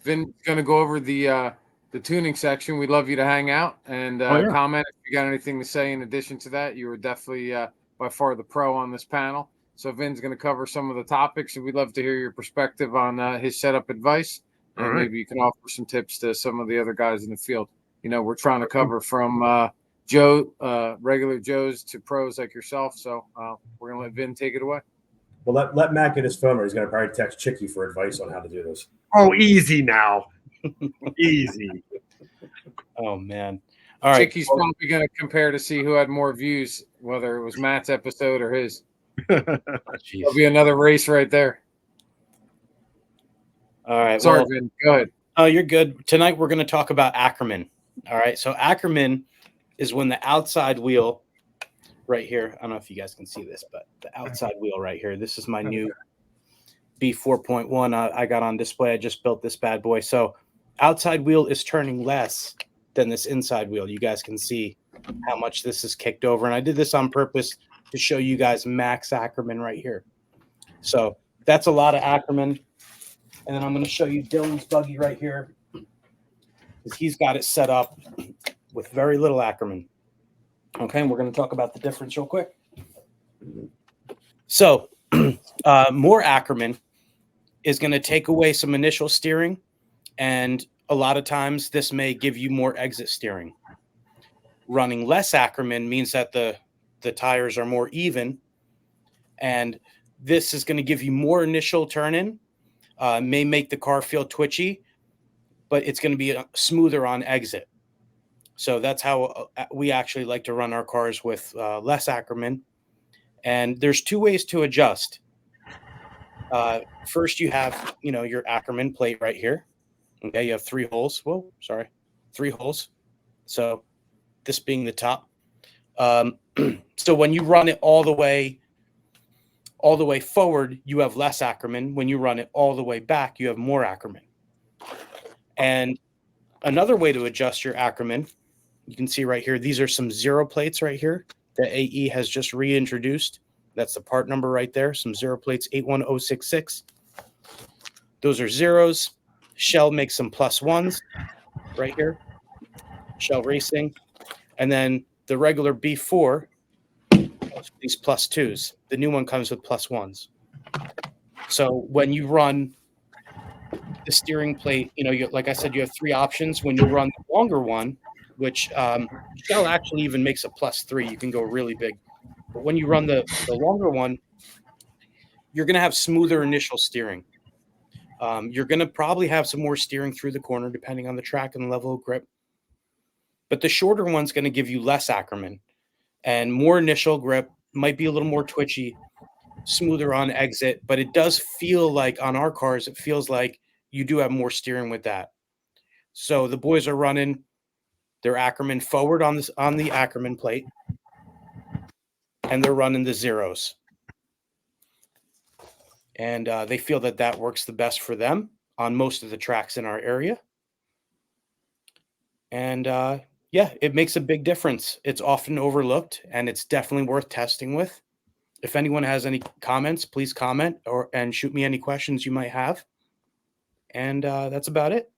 Vin's going to go over the tuning section. We'd love you to hang out and comment if you got anything to say. In addition to that, you were definitely by far the pro on this panel. So Vin's going to cover some of the topics, and we'd love to hear your perspective on his setup advice, and maybe you can offer some tips to some of the other guys in the field. You know, we're trying to cover from regular Joes to pros like yourself. So we're going to let Vin take it away. Well, let Matt get his phone, or he's going to probably text Chicky for advice on how to do this. Oh, easy now. Easy. Oh, man. All right. Chicky's probably going to compare to see who had more views, whether it was Matt's episode or his. There'll be another race right there. All right. Sorry, Vin. Go ahead. Oh, you're good. Tonight we're going to talk about Ackerman. All right. So Ackerman is when the outside wheel right here. I don't know if you guys can see this, but the outside wheel right here. This is my new B4.1 I got on display. I just built this bad boy. So outside wheel is turning less than this inside wheel. You guys can see how much this is kicked over. And I did this on purpose to show you guys max Ackerman right here. So that's a lot of Ackerman. And then I'm going to show you Dylan's buggy right here, because he's got it set up with very little Ackerman. Okay, and we're going to talk about the difference real quick. So more Ackerman is going to take away some initial steering, and a lot of times this may give you more exit steering. Running less Ackerman means that the tires are more even, and this is going to give you more initial turn-in. May make the car feel twitchy, but it's going to be smoother on exit. So that's how we actually like to run our cars with less Ackerman. And there's two ways to adjust. First, you have, your Ackerman plate right here. Okay, you have 3 holes. Whoa, sorry, 3 holes. So this being the top. So when you run it all the way forward, you have less Ackerman. When you run it all the way back, you have more Ackerman. And another way to adjust your Ackerman, you can see right here, these are some 0 plates right here that AE has just reintroduced. That's the part number right there, some 0 plates, 81066. Those are zeros. Shell makes some +1s right here, Shell Racing. And then the regular B4, these +2s. The new one comes with +1s. So when you run the steering plate, like I said, you have 3 options. When you run the longer one, which Shell actually even makes a +3. You can go really big. But when you run the longer one, you're going to have smoother initial steering. You're going to probably have some more steering through the corner, depending on the track and the level of grip. But the shorter one's going to give you less Ackerman and more initial grip, might be a little more twitchy, smoother on exit. But it does feel like on our cars, it feels like you do have more steering with that. So the boys are running their Ackerman forward on the Ackerman plate, and they're running the zeros. And they feel that works the best for them on most of the tracks in our area. And yeah, it makes a big difference. It's often overlooked, and it's definitely worth testing with. If anyone has any comments, please comment and shoot me any questions you might have. And that's about it.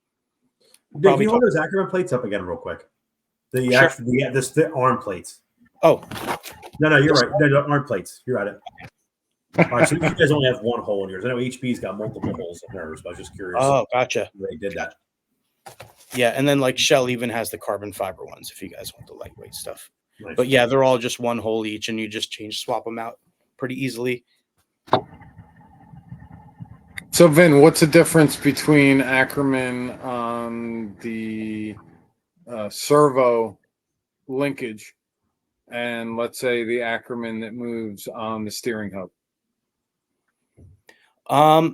Dave, can you hold those Ackerman plates up again real quick? The arm plates. Oh. No, you're right. The arm plates. You're at it. All right, so you guys only have one hole in yours. I know HB's got multiple holes in hers, but I was just curious. Oh, gotcha. They did that. Yeah, and then like Shell even has the carbon fiber ones if you guys want the lightweight stuff. Nice. But yeah, they're all just one hole each, and you just swap them out pretty easily. So, Vin, what's the difference between Ackerman on the servo linkage and, let's say, the Ackerman that moves on the steering hub?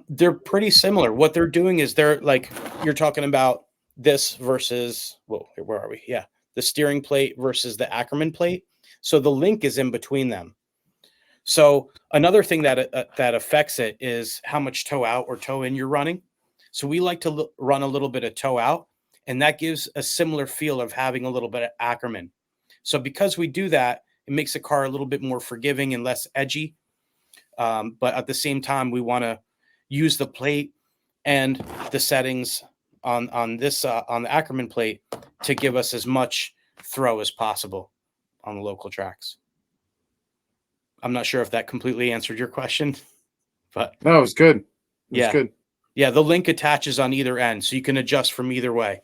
They're pretty similar. What they're doing is they're like, you're talking about this versus, where are we? Yeah, the steering plate versus the Ackerman plate. So the link is in between them. So another thing that affects it is how much toe out or toe in you're running. So we like to run a little bit of toe out, and that gives a similar feel of having a little bit of Ackerman. So because we do that, it makes the car a little bit more forgiving and less edgy. But at the same time, we want to use the plate and the settings on the Ackerman plate to give us as much throw as possible on the local tracks. I'm not sure if that completely answered your question, but no, it was good. It was good. Yeah, the link attaches on either end, so you can adjust from either way.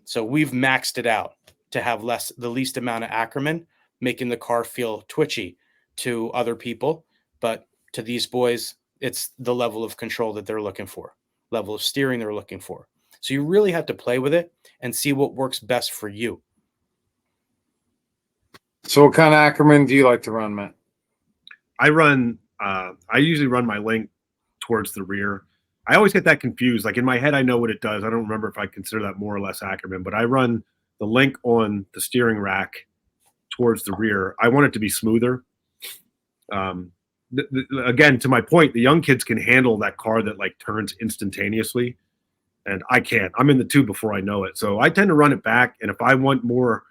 So we've maxed it out to have the least amount of Ackerman, making the car feel twitchy to other people, but to these boys, it's the level of control that they're looking for, level of steering they're looking for. So you really have to play with it and see what works best for you. So what kind of Ackerman do you like to run, Matt? I usually run my link towards the rear. I always get that confused. Like in my head, I know what it does. I don't remember if I consider that more or less Ackerman, but I run the link on the steering rack towards the rear. I want it to be smoother. Again, to my point, the young kids can handle that car that like turns instantaneously, and I can't. I'm in the tube before I know it. So I tend to run it back, and if I want more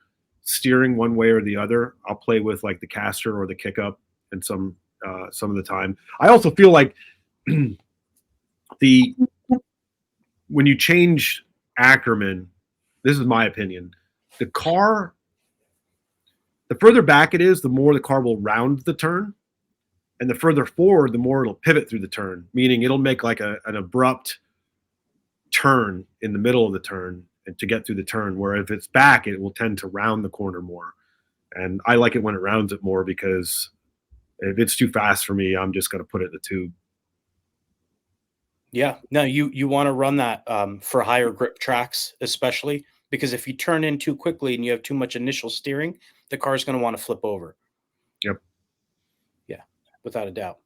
steering one way or the other, I'll play with like the caster or the kick up and some of the time. I also feel like when you change Ackerman, this is my opinion, the further back it is, the more the car will round the turn, and the further forward, the more it'll pivot through the turn, meaning it'll make like an abrupt turn in the middle of the turn and to get through the turn, where if it's back, it will tend to round the corner more. And I like it when it rounds it more, because if it's too fast for me, I'm just going to put it in the tube. Yeah, no, you want to run that for higher grip tracks, especially because if you turn in too quickly and you have too much initial steering, the car is going to want to flip over. Yep. Yeah, without a doubt.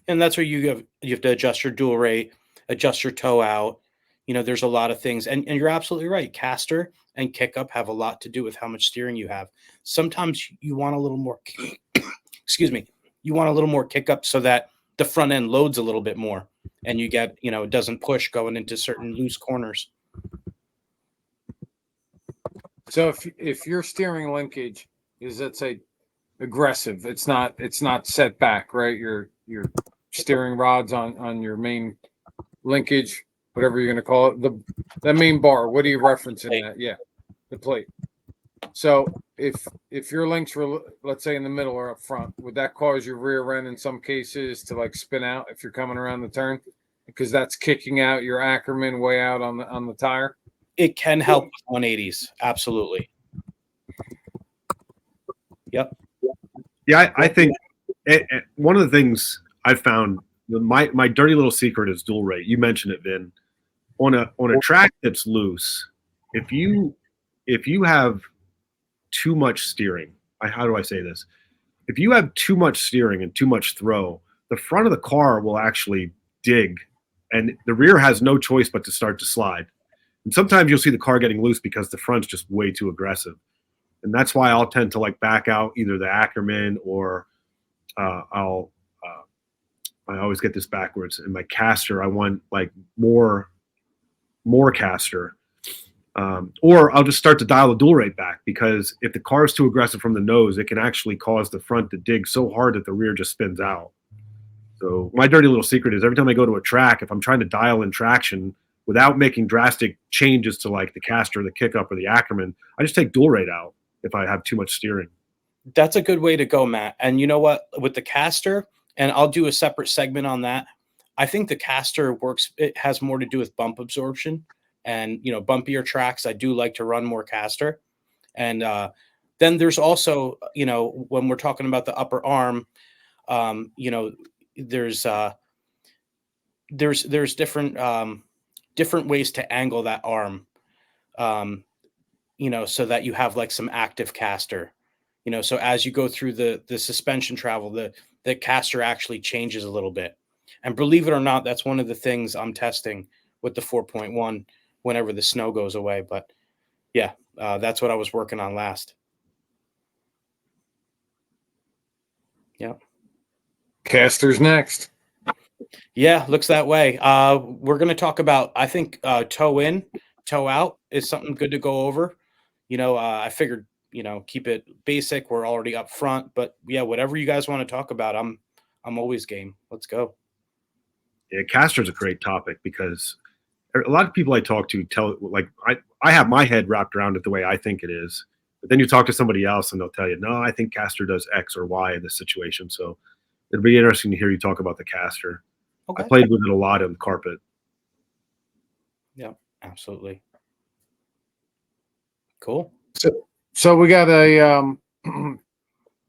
And that's where you have to adjust your dual rate, adjust your toe out. You know, there's a lot of things, and you're absolutely right. Caster and kick up have a lot to do with how much steering you have. Sometimes you want a little more, excuse me, you want a little more kick up so that the front end loads a little bit more, and you get, it doesn't push going into certain loose corners. So if your steering linkage is, let's say, aggressive, it's not set back, right? Your steering rods on your main linkage, whatever you're going to call it, the main bar. What are you referencing that? Yeah, the plate. So if your links were, let's say, in the middle or up front, would that cause your rear end in some cases to like spin out if you're coming around the turn, because that's kicking out your Ackerman way out on the tire? it can help with 180s. Absolutely. Yep. Yeah, I think one of the things I've found, my dirty little secret is dual rate. You mentioned it, Vin. On a track that's loose, if you have too much steering, how do I say this? If you have too much steering and too much throw, the front of the car will actually dig, and the rear has no choice but to start to slide. And sometimes you'll see the car getting loose because the front's just way too aggressive. And that's why I'll tend to like back out either the Ackerman or I always get this backwards. In my caster, I want like more caster. Or I'll just start to dial the dual rate back, because if the car is too aggressive from the nose, it can actually cause the front to dig so hard that the rear just spins out. So my dirty little secret is every time I go to a track, if I'm trying to dial in traction without making drastic changes to like the caster, the kickup, or the Ackerman, I just take dual rate out if I have too much steering. That's a good way to go, Matt. And you know what? With the caster, and I'll do a separate segment on that, I think the caster works. It has more to do with bump absorption. And, you know, bumpier tracks, I do like to run more caster. And then there's also, you know, when we're talking about the upper arm, you know, there's different different ways to angle that arm, you know, so that you have like some active caster, you know, so as you go through the suspension travel, the caster actually changes a little bit. And believe it or not, that's one of the things I'm testing with the 4.1 whenever the snow goes away. But yeah, that's what I was working on last. Yeah. Caster's next. Yeah, looks that way. We're going to talk about, I think, toe in, toe out is something good to go over. You know, I figured, you know, keep it basic. We're already up front, but yeah, whatever you guys want to talk about, I'm always game. Let's go. Yeah, caster's a great topic because a lot of people I talk to tell, like, I have my head wrapped around it the way I think it is, but then you talk to somebody else and they'll tell you, no, I think caster does X or Y in this situation. So it'll be interesting to hear you talk about the caster. Okay. I played with it a lot on carpet. Yeah, absolutely. Cool. So we got a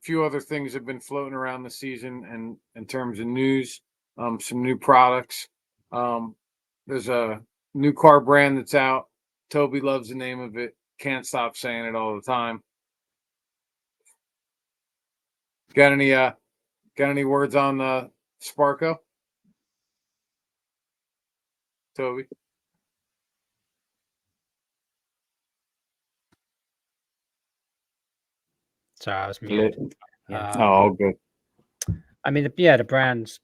few other things have been floating around the season, and in terms of news, some new products. There's a new car brand that's out. Toby loves the name of it. Can't stop saying it all the time. Got any words on Sparko? Toby? Sorry, I was muted. Oh, good. I mean, the brand's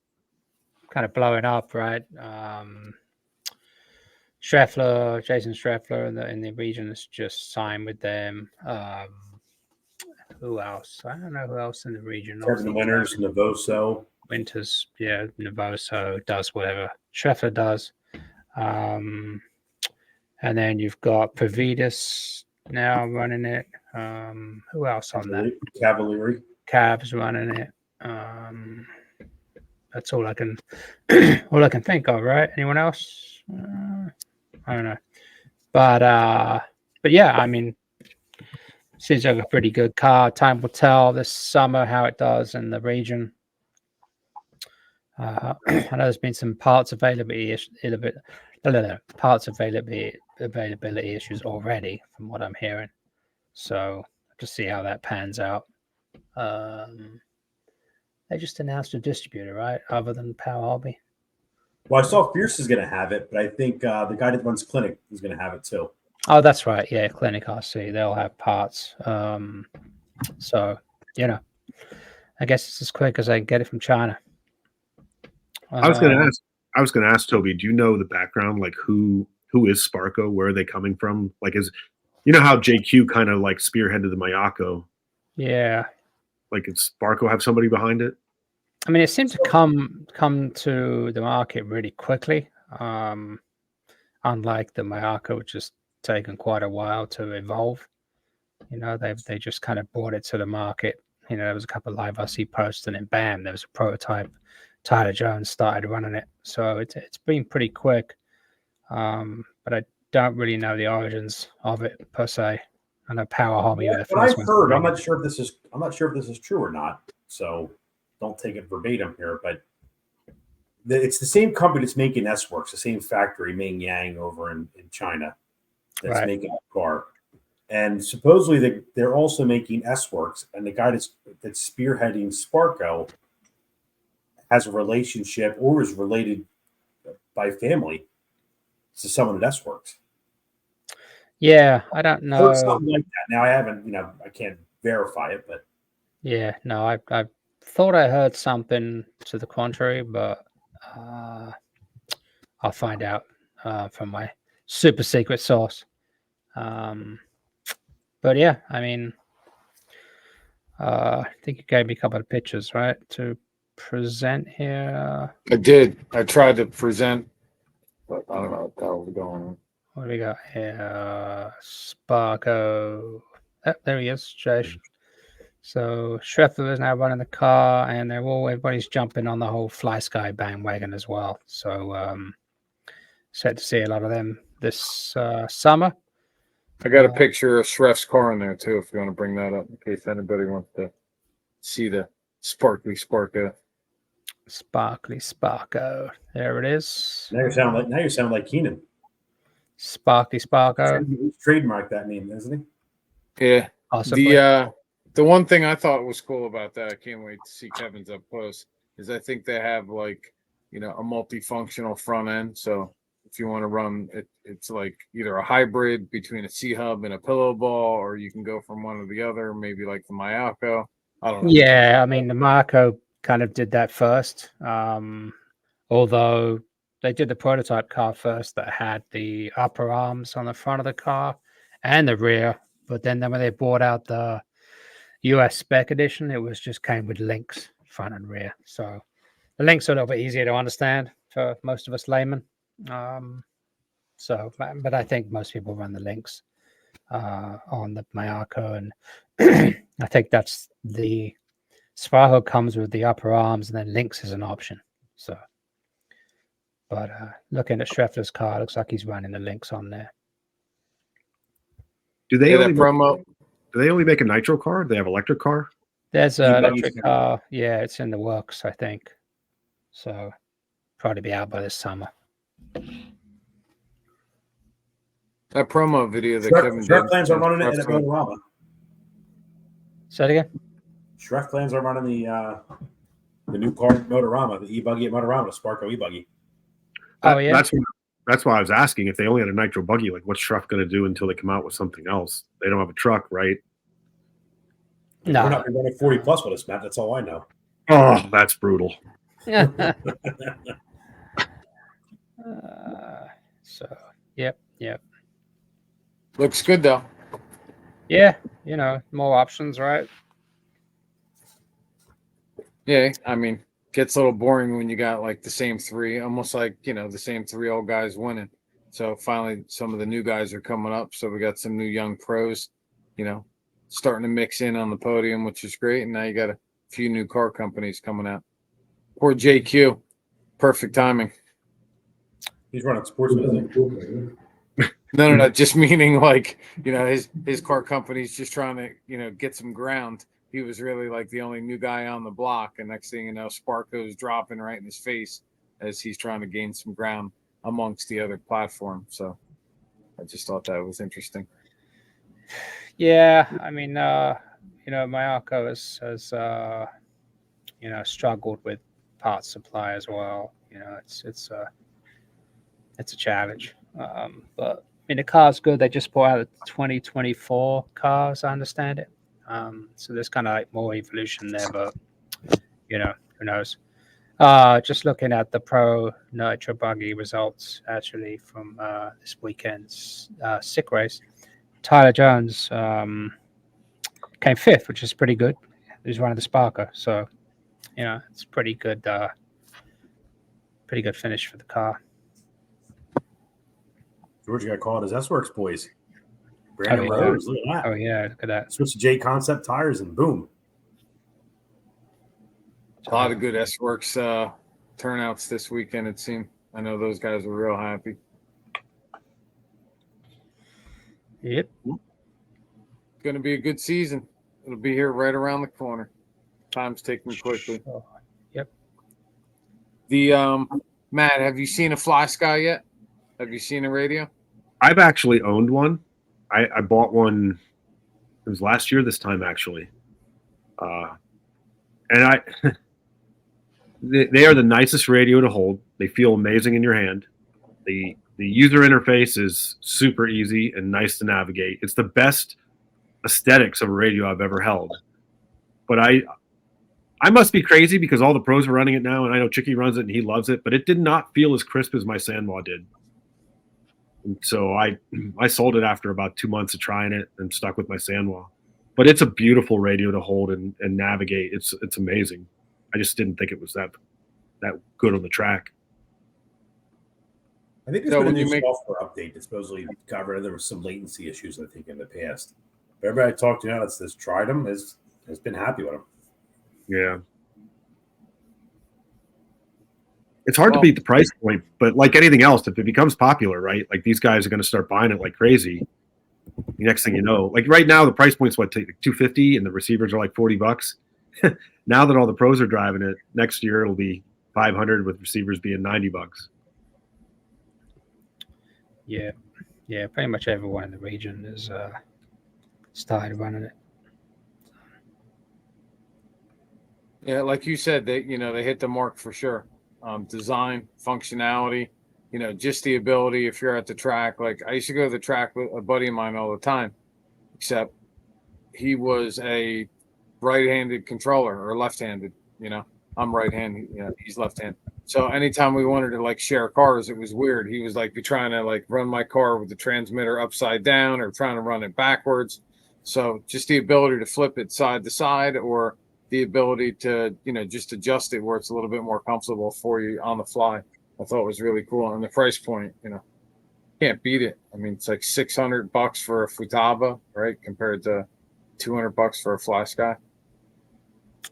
kind of blowing up, right? Jason Streffler in the region has just signed with them. Who else? I don't know who else in the region. Kevin Winters, Novoso. Winters, yeah, Novoso does whatever Streffler does. And then you've got Pavidis now running it. Who else on that? Cavalieri. Cavs running it. That's all I can think of, right? Anyone else? I don't know. But yeah, I mean, seems like a pretty good car. Time will tell this summer how it does in the region. I know there's been some parts availability issues already, from what I'm hearing. So just see how that pans out. They just announced a distributor, right? Other than Power Hobby. Well, I saw Fierce is going to have it, but I think the guy that runs Clinic is going to have it too. Oh, that's right. Yeah, Clinic RC. They'll have parts. So, you know, I guess it's as quick as I can get it from China. I was going to ask Toby, do you know the background? Like who is Sparko? Where are they coming from? Like, you know how JQ kind of like spearheaded the Mayako? Yeah. Like, does Sparko have somebody behind it? I mean, it seemed to come to the market really quickly. Unlike the Mayako, which has taken quite a while to evolve. You know, they just kind of brought it to the market. You know, there was a couple of live RC posts, and then bam, there was a prototype. Tyler Jones started running it, so it's been pretty quick. But I don't really know the origins of it per se. I know Power Hobby were the What I've first ones. heard, I'm not sure if this is true or not. So don't take it verbatim here, but it's the same company that's making S-Works, the same factory, Ming Yang, over in China, that's making the car. And supposedly they're also making S-Works, and the guy that's spearheading Sparco has a relationship or is related by family to someone at S-Works. Yeah, I don't know. Something like that. Now I haven't, I can't verify it, but yeah, no, I thought I heard something to the contrary, but I'll find out from my super secret source. But yeah, I mean, I think you gave me a couple of pictures, right, to present here. I did. I tried to present, but I don't know what the hell was going on. What do we got here? Sparko. Oh, there he is, Josh. So Scheffler is now running the car, and everybody's jumping on the whole Fly Sky bandwagon as well. So set to see a lot of them this summer. I got a picture of Schreff's car in there too, if you want to bring that up, in case anybody wants to see the sparkly Sparko. Sparkly Sparko. There it is. now you sound like Keenan. Sparkly Sparko. He's trademarked that name, isn't he? Yeah. Possibly. The one thing I thought was cool about that, I can't wait to see Kevin's up close, is I think they have like, a multifunctional front end. So if you want to run it, it's like either a hybrid between a C-Hub and a pillow ball, or you can go from one or the other, maybe like the Mayako. I don't know. Yeah, I mean, the Marco kind of did that first. Although they did the prototype car first that had the upper arms on the front of the car and the rear. But then when they brought out the US spec edition, it was just came with links front and rear. So the links are a little bit easier to understand for most of us laymen. But I think most people run the links on the Mayako, and I think that's the Sparko comes with the upper arms, and then links is an option. So, but looking at Scheffler's car, looks like he's running the links on there. Do they only promo? Do they only make a nitro car? Do they have electric car? There's an electric car. Yeah, it's in the works, I think. So probably be out by this summer. That promo video that Kevin did. Schreff plans are running it at Motorama. Say it again. Schreff plans are running the new car at Motorama, the e-buggy at Motorama, the Sparko e-buggy. Oh yeah. That's why I was asking if they only had a nitro buggy. Like, what's Schreff going to do until they come out with something else? They don't have a truck, right? No, we're not running 40 plus with us, Matt. That's all I know. Oh, that's brutal. Yep. Looks good though. Yeah, more options, right? Yeah, I mean, gets a little boring when you got like the same three, almost like the same three old guys winning. So finally, some of the new guys are coming up. So we got some new young pros, starting to mix in on the podium, which is great. And now you got a few new car companies coming out. Poor JQ, perfect timing. He's running sportsman. No, just meaning like, his car company's just trying to, get some ground. He was really like the only new guy on the block. And next thing you know, Sparko's dropping right in his face as he's trying to gain some ground amongst the other platform. So I just thought that was interesting. Yeah, I mean, Mayako has struggled with parts supply as well. It's a challenge. But the car's good. They just brought out the 2024 car, as I understand it. So there's kind of like more evolution there, but who knows? Just looking at the Pro Nitro Buggy results actually from this weekend's SICK race, Tyler Jones came fifth, which is pretty good. He was running the Sparker, so it's pretty good finish for the car. George got called as S-Works boys. Brandon Rose, look at that. Oh yeah, look at that. Switch to J Concept tires and boom. A lot of good S-Works turnouts this weekend, it seemed. I know those guys were real happy. Yep. It's going to be a good season. It'll be here right around the corner. Time's ticking quickly. Sure. Yep. The Matt, have you seen a Fly Sky yet? Have you seen a radio? I've actually owned one. I bought one. It was last year this time actually, and they are the nicest radio to hold. They feel amazing in your hand. The user interface is super easy and nice to navigate. It's the best aesthetics of a radio I've ever held. But I must be crazy because all the pros are running it now, and I know Chicky runs it and he loves it, but it did not feel as crisp as my Sandwa did. And so I sold it after about 2 months of trying it and stuck with my Sandwa. But it's a beautiful radio to hold and navigate. It's amazing. I just didn't think it was that good on the track. I think there's So been a when you new make- software update that supposedly got rid of. There were some latency issues, I think, in the past. But everybody I talked to now that's tried them has been happy with them. Yeah. It's hard to Well- beat the price point, but like anything else, if it becomes popular, right? Like these guys are going to start buying it like crazy. The next thing you know, like right now, the price point's what, $250, and the receivers are like $40. Now that all the pros are driving it, next year it'll be $500 with receivers being $90. Yeah. Yeah. Pretty much everyone in the region is started running it. Yeah, like you said, they hit the mark for sure. Design, functionality, just the ability. If you're at the track, like I used to go to the track with a buddy of mine all the time, except he was a right-handed controller or left-handed. I'm right-handed. He's left-handed. So anytime we wanted to like share cars, it was weird. He was like be trying to like run my car with the transmitter upside down or trying to run it backwards. So just the ability to flip it side to side, or the ability to, just adjust it where it's a little bit more comfortable for you on the fly, I thought was really cool. And the price point, can't beat it. I mean, it's like $600 for a Futaba, right? Compared to $200 for a Fly Sky.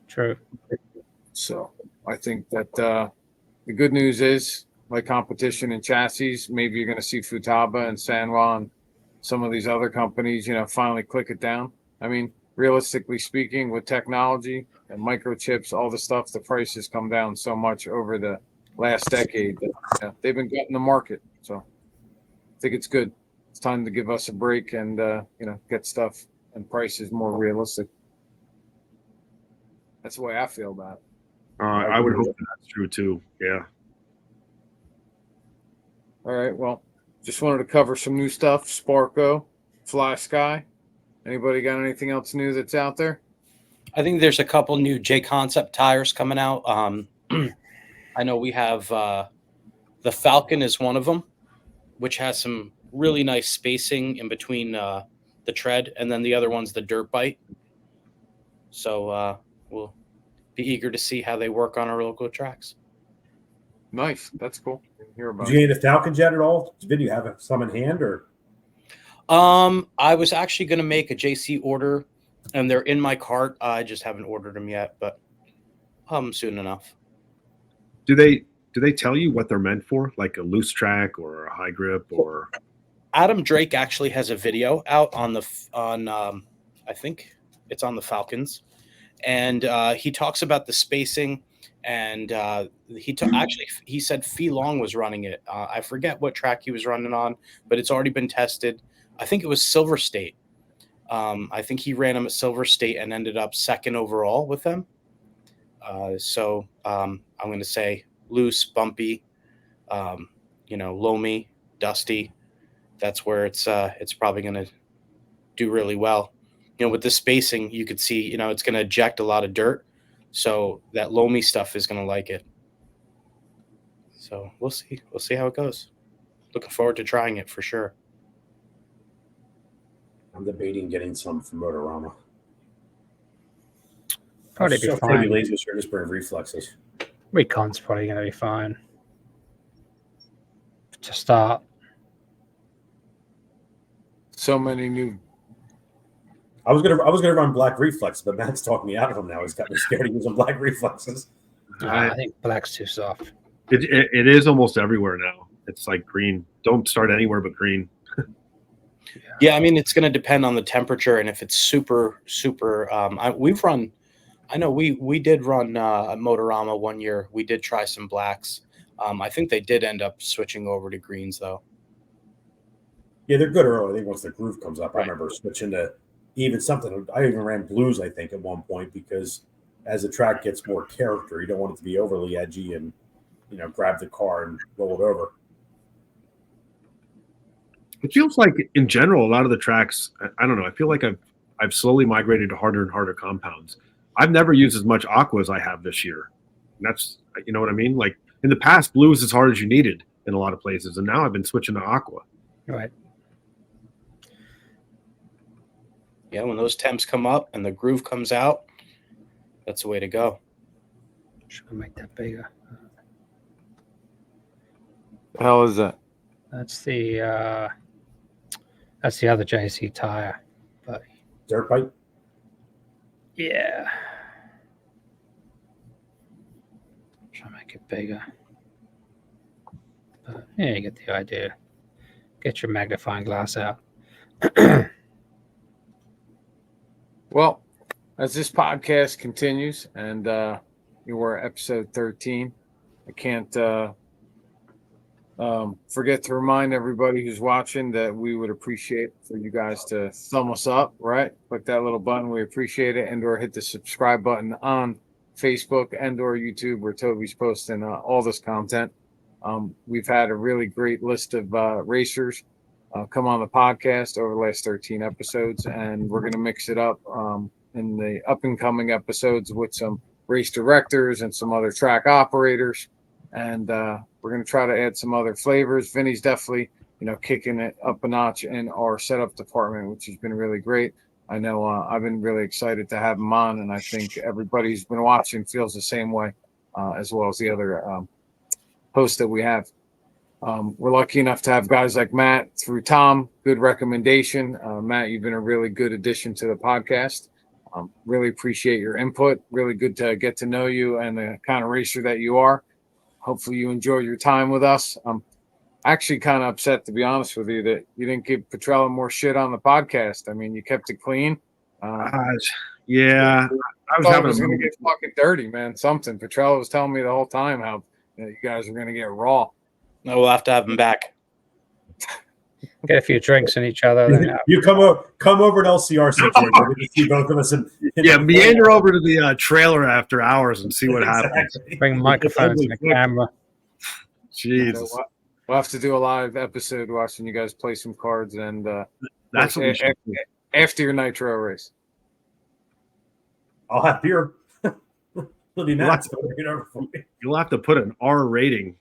True. So I think that the good news is, like competition in chassis, maybe you're going to see Futaba and Sanwa and some of these other companies, finally click it down. I mean, realistically speaking, with technology and microchips, all the stuff, the prices come down so much over the last decade that they've been getting the market. So I think it's good. It's time to give us a break and, get stuff and prices more realistic. That's the way I feel about it. I would hope that's true too. Yeah. All right. Well, just wanted to cover some new stuff. Sparko, Fly Sky. Anybody got anything else new that's out there? I think there's a couple new J Concept tires coming out. I know we have the Falcon is one of them, which has some really nice spacing in between the tread, and then the other one's the Dirt Bite. So we'll be eager to see how they work on our local tracks. Nice. That's cool. Hear about Did you get the Falcon Jet at all? Did you have some in hand or? I was actually going to make a JC order, and they're in my cart. I just haven't ordered them yet, but soon enough. Do they tell you what they're meant for, like a loose track or a high grip or? Adam Drake actually has a video out on I think it's on the Falcons, and he talks about the spacing, and he said Fee Long was running it. I forget what track he was running on, but it's already been tested. I think it was Silver State. I think he ran them at Silver State and ended up second overall with them. So I'm going to say loose, bumpy, loamy, dusty. That's where it's probably going to do really well. With the spacing, you could see, it's going to eject a lot of dirt. So that loamy stuff is going to like it. So we'll see. We'll see how it goes. Looking forward to trying it for sure. I'm debating getting some from Motorama. Probably be So fine. pretty lazy with just burn reflexes. Recon's probably going to be fine to start. So many new. I was gonna run black reflex, but Matt's talking me out of them now. He's got me scared of using black reflexes. I think black's too soft. It is almost everywhere now. It's like green. Don't start anywhere but green. Yeah, I mean, it's going to depend on the temperature, and if it's super. I know we did run a Motorama one year. We did try some blacks. I think they did end up switching over to greens though. Yeah, they're good early. I think once the groove comes up, Right. I remember switching to even something. I even ran blues, I think, at one point because as the track gets more character, you don't want it to be overly edgy and grab the car and roll it over. It feels like in general, a lot of the tracks, I don't know. I feel like I've slowly migrated to harder and harder compounds. I've never used as much aqua as I have this year. And that's, you know what I mean? Like in the past, blue was as hard as you needed in a lot of places, and now I've been switching to aqua. Right. Yeah, when those temps come up and the groove comes out, that's the way to go. Should I make that bigger? The hell is that? That's the other JC tire. But Dirt bike. yeah. Try to make it bigger. But yeah, you get the idea. Get your magnifying glass out. Well, as this podcast continues, and you were episode 13, I can't forget to remind everybody who's watching that we would appreciate for you guys to thumb us up, right? Click that little button. We appreciate it. And/or hit the subscribe button on Facebook and/or YouTube where Toby's posting all this content. We've had a really great list of racers come on the podcast over the last 13 episodes, and we're going to mix it up in the up and coming episodes with some race directors and some other track operators. And we're going to try to add some other flavors. Vinny's definitely, kicking it up a notch in our setup department, which has been really great. I know I've been really excited to have him on, and I think everybody who's been watching feels the same way, as well as the other hosts that we have. We're lucky enough to have guys like Matt through Tom. Good recommendation. Matt, you've been a really good addition to the podcast. Really appreciate your input. Really good to get to know you and the kind of racer that you are. Hopefully you enjoy your time with us. I'm actually kind of upset, to be honest with you, that you didn't give Petrella more shit on the podcast. I mean, you kept it clean. Yeah, I was having going to get fucking dirty, man. Something. Petrella was telling me the whole time how you guys are going to get raw. No, we'll have to have him back. Get a few drinks in each other. Then You come over to LCRC, George. We can see both of us. Meander over to the trailer after hours and see what happens. bring microphones and a camera. Jesus, So we'll have to do a live episode watching you guys play some cards and that's what we should do. after your nitro race. I'll have beer. It'll be You'll nuts. You'll have to put an R rating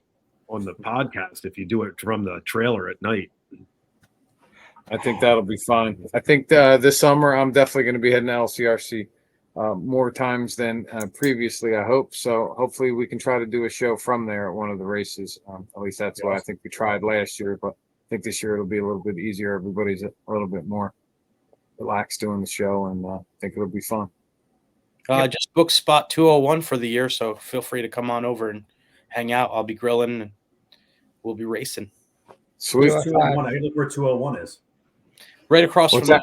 on the podcast if you do it from the trailer at night. I think that'll be fine. I think this summer I'm definitely going to be heading to LCRC more times than previously, I hope. So hopefully we can try to do a show from there at one of the races. At least that's what I think we tried last year, but I think this year it'll be a little bit easier. Everybody's a little bit more relaxed doing the show, and I think it'll be fun. Just book spot 201 for the year, so feel free to come on over and hang out. I'll be grilling and we'll be racing. Sweet. 201. I look where 201 is. Right across What's from that?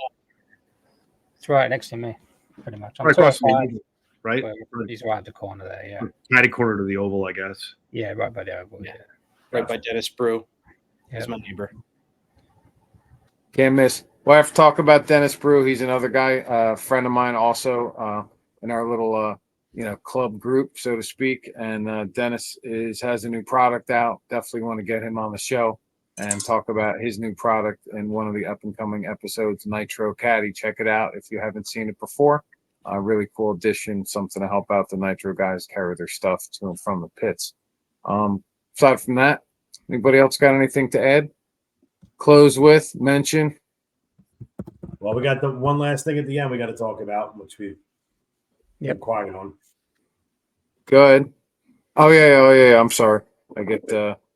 It's right next to me, pretty much. I'm Right across from 205, the oval, right? but he's right at the corner there. Yeah. Catty corner to the oval, I guess. Yeah, right by the oval. Yeah. right by Dennis Brew. Yeah. He's my neighbor. Can't miss. We'll have to talk about Dennis Brew. He's another guy, friend of mine, also in our little club group, so to speak. And Dennis has a new product out. Definitely want to get him on the show and talk about his new product in one of the up and coming episodes, Nitro Caddy. Check it out if you haven't seen it before. Really cool addition, something to help out the Nitro guys carry their stuff to and from the pits. Aside from that, anybody else got anything to add? Close with, mention? Well, we got the one last thing at the end we got to talk about, which we've been quiet on. Good. Oh yeah. I'm sorry. I get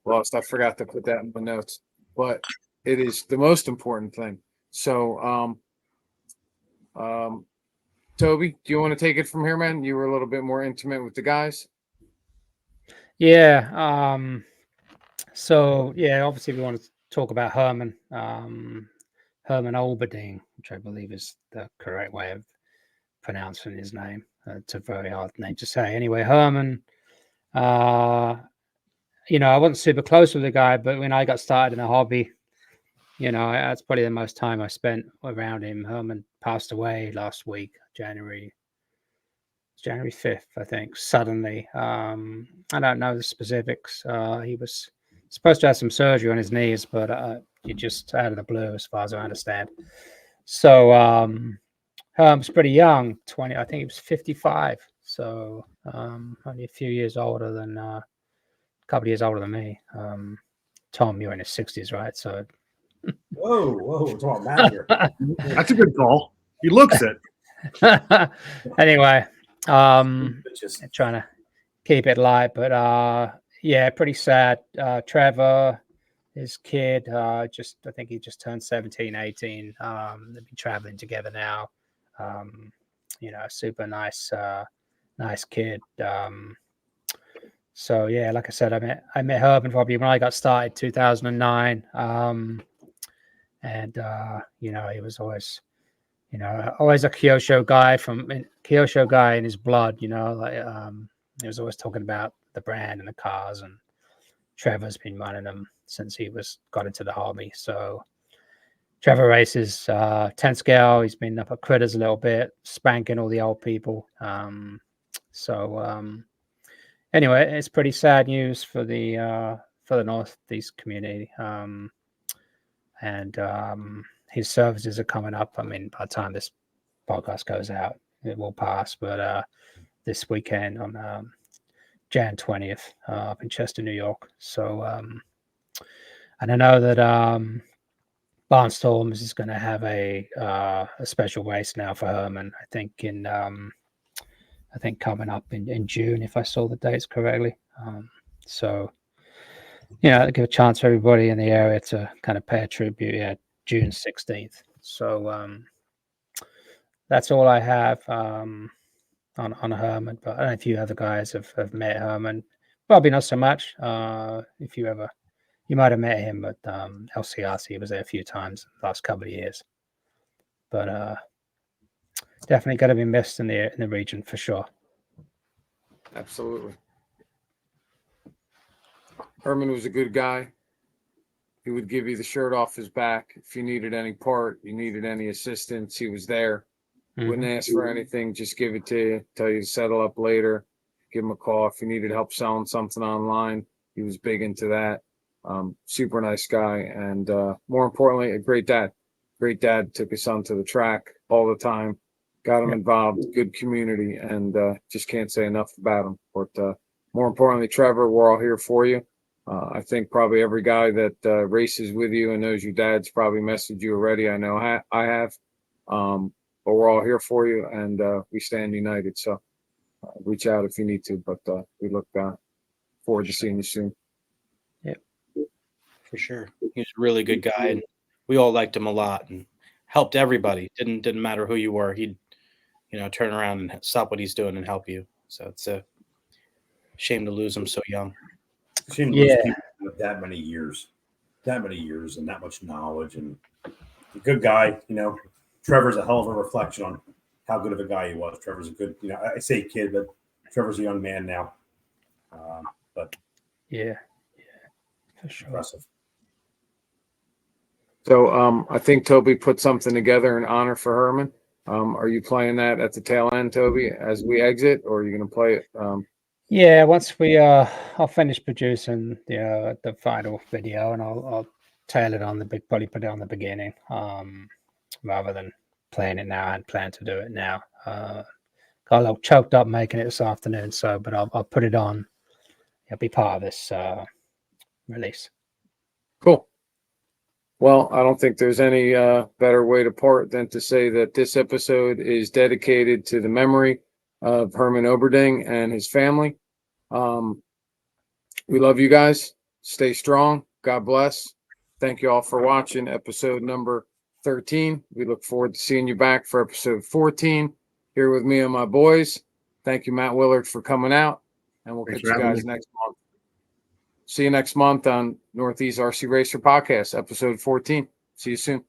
lost. I forgot to put that in my notes, but it is the most important thing. So, Toby, do you want to take it from here, man? You were a little bit more intimate with the guys. Yeah. So yeah, obviously we want to talk about Herman. Herman Olberding, which I believe is the correct way of pronouncing his name. It's a very hard name to say. Anyway, Herman, I wasn't super close with the guy, but when I got started in the hobby, that's probably the most time I spent around him. Herman passed away last week, January 5th, I think, suddenly. I don't know the specifics. He was supposed to have some surgery on his knees, but he just out of the blue, as far as I understand. So Herm was pretty young, 20, I think he was 55. So only a few years older than, a couple of years older than me. Tom, you're in his 60s, right? So. Whoa, we're talking Matt here. That's a good call. He looks it. Anyway, just trying to keep it light, but yeah, pretty sad. Trevor, his kid, I think he just turned 17, 18. They've been traveling together now. Super nice kid. So yeah, like I said, I met Herman probably when I got started, 2009. He was always, always a Kyosho guy in his blood, he was always talking about the brand and the cars, and Trevor's been running them since he got into the hobby. So Trevor races 10 scale. He's been up at Critters a little bit, spanking all the old people. Anyway, it's pretty sad news for the Northeast community. And his services are coming up. I mean, by the time this podcast goes out, it will pass. But this weekend on Jan 20th up in Chester, New York. So, and I know that Barnstorms is going to have a special race now for Herman. I think coming up in June, if I saw the dates correctly. So. Give a chance for everybody in the area to kind of pay a tribute. June 16th. So that's all I have on Herman. But I don't know if you other guys have met Herman. Probably not so much. If you might have met him, but LCRC was there a few times the last couple of years. But definitely going to be missed in the region for sure. Absolutely. Herman was a good guy. He would give you the shirt off his back. If you needed any part, you needed any assistance, he was there. Mm-hmm. Wouldn't ask for anything, just give it to you, tell you to settle up later, give him a call. If you needed help selling something online, he was big into that. Super nice guy. And more importantly, a great dad. Great dad, took his son to the track all the time, got him involved, good community, and just can't say enough about him. But more importantly, Trevor, we're all here for you. I think probably every guy that races with you and knows your dad's probably messaged you already. I know I have. But we're all here for you, and we stand united. So reach out if you need to. But we look forward to seeing you soon. Yep, for sure. He's a really good guy, and we all liked him a lot and helped everybody. Didn't matter who you were. He'd turn around and stop what he's doing and help you. So it's a shame to lose him so young. Shame to lose people with that many years and that much knowledge, and a good guy. Trevor's a hell of a reflection on how good of a guy he was. Trevor's a good, I say kid, but Trevor's a young man now. But yeah, for sure. Impressive. So I think Toby put something together in honor for Herman. Are you playing that at the tail end, Toby, as we exit, or are you going to play it? Yeah, once I'll finish producing the final video, and I'll tail it on probably put it on the beginning, rather than playing it now. I hadn't planned to do it now. Got a little choked up making it this afternoon, but I'll put it on. It'll be part of this release. Cool. Well, I don't think there's any better way to part than to say that this episode is dedicated to the memory of Herman Oberding and his family. We love you guys. Stay strong. God bless. Thank you all for watching episode number 13. We look forward to seeing you back for episode 14 here with me and my boys. Thank you, Matt Willard, for coming out, and we'll catch you guys next month. See you next month on Northeast RC Racer Podcast, episode 14. See you soon.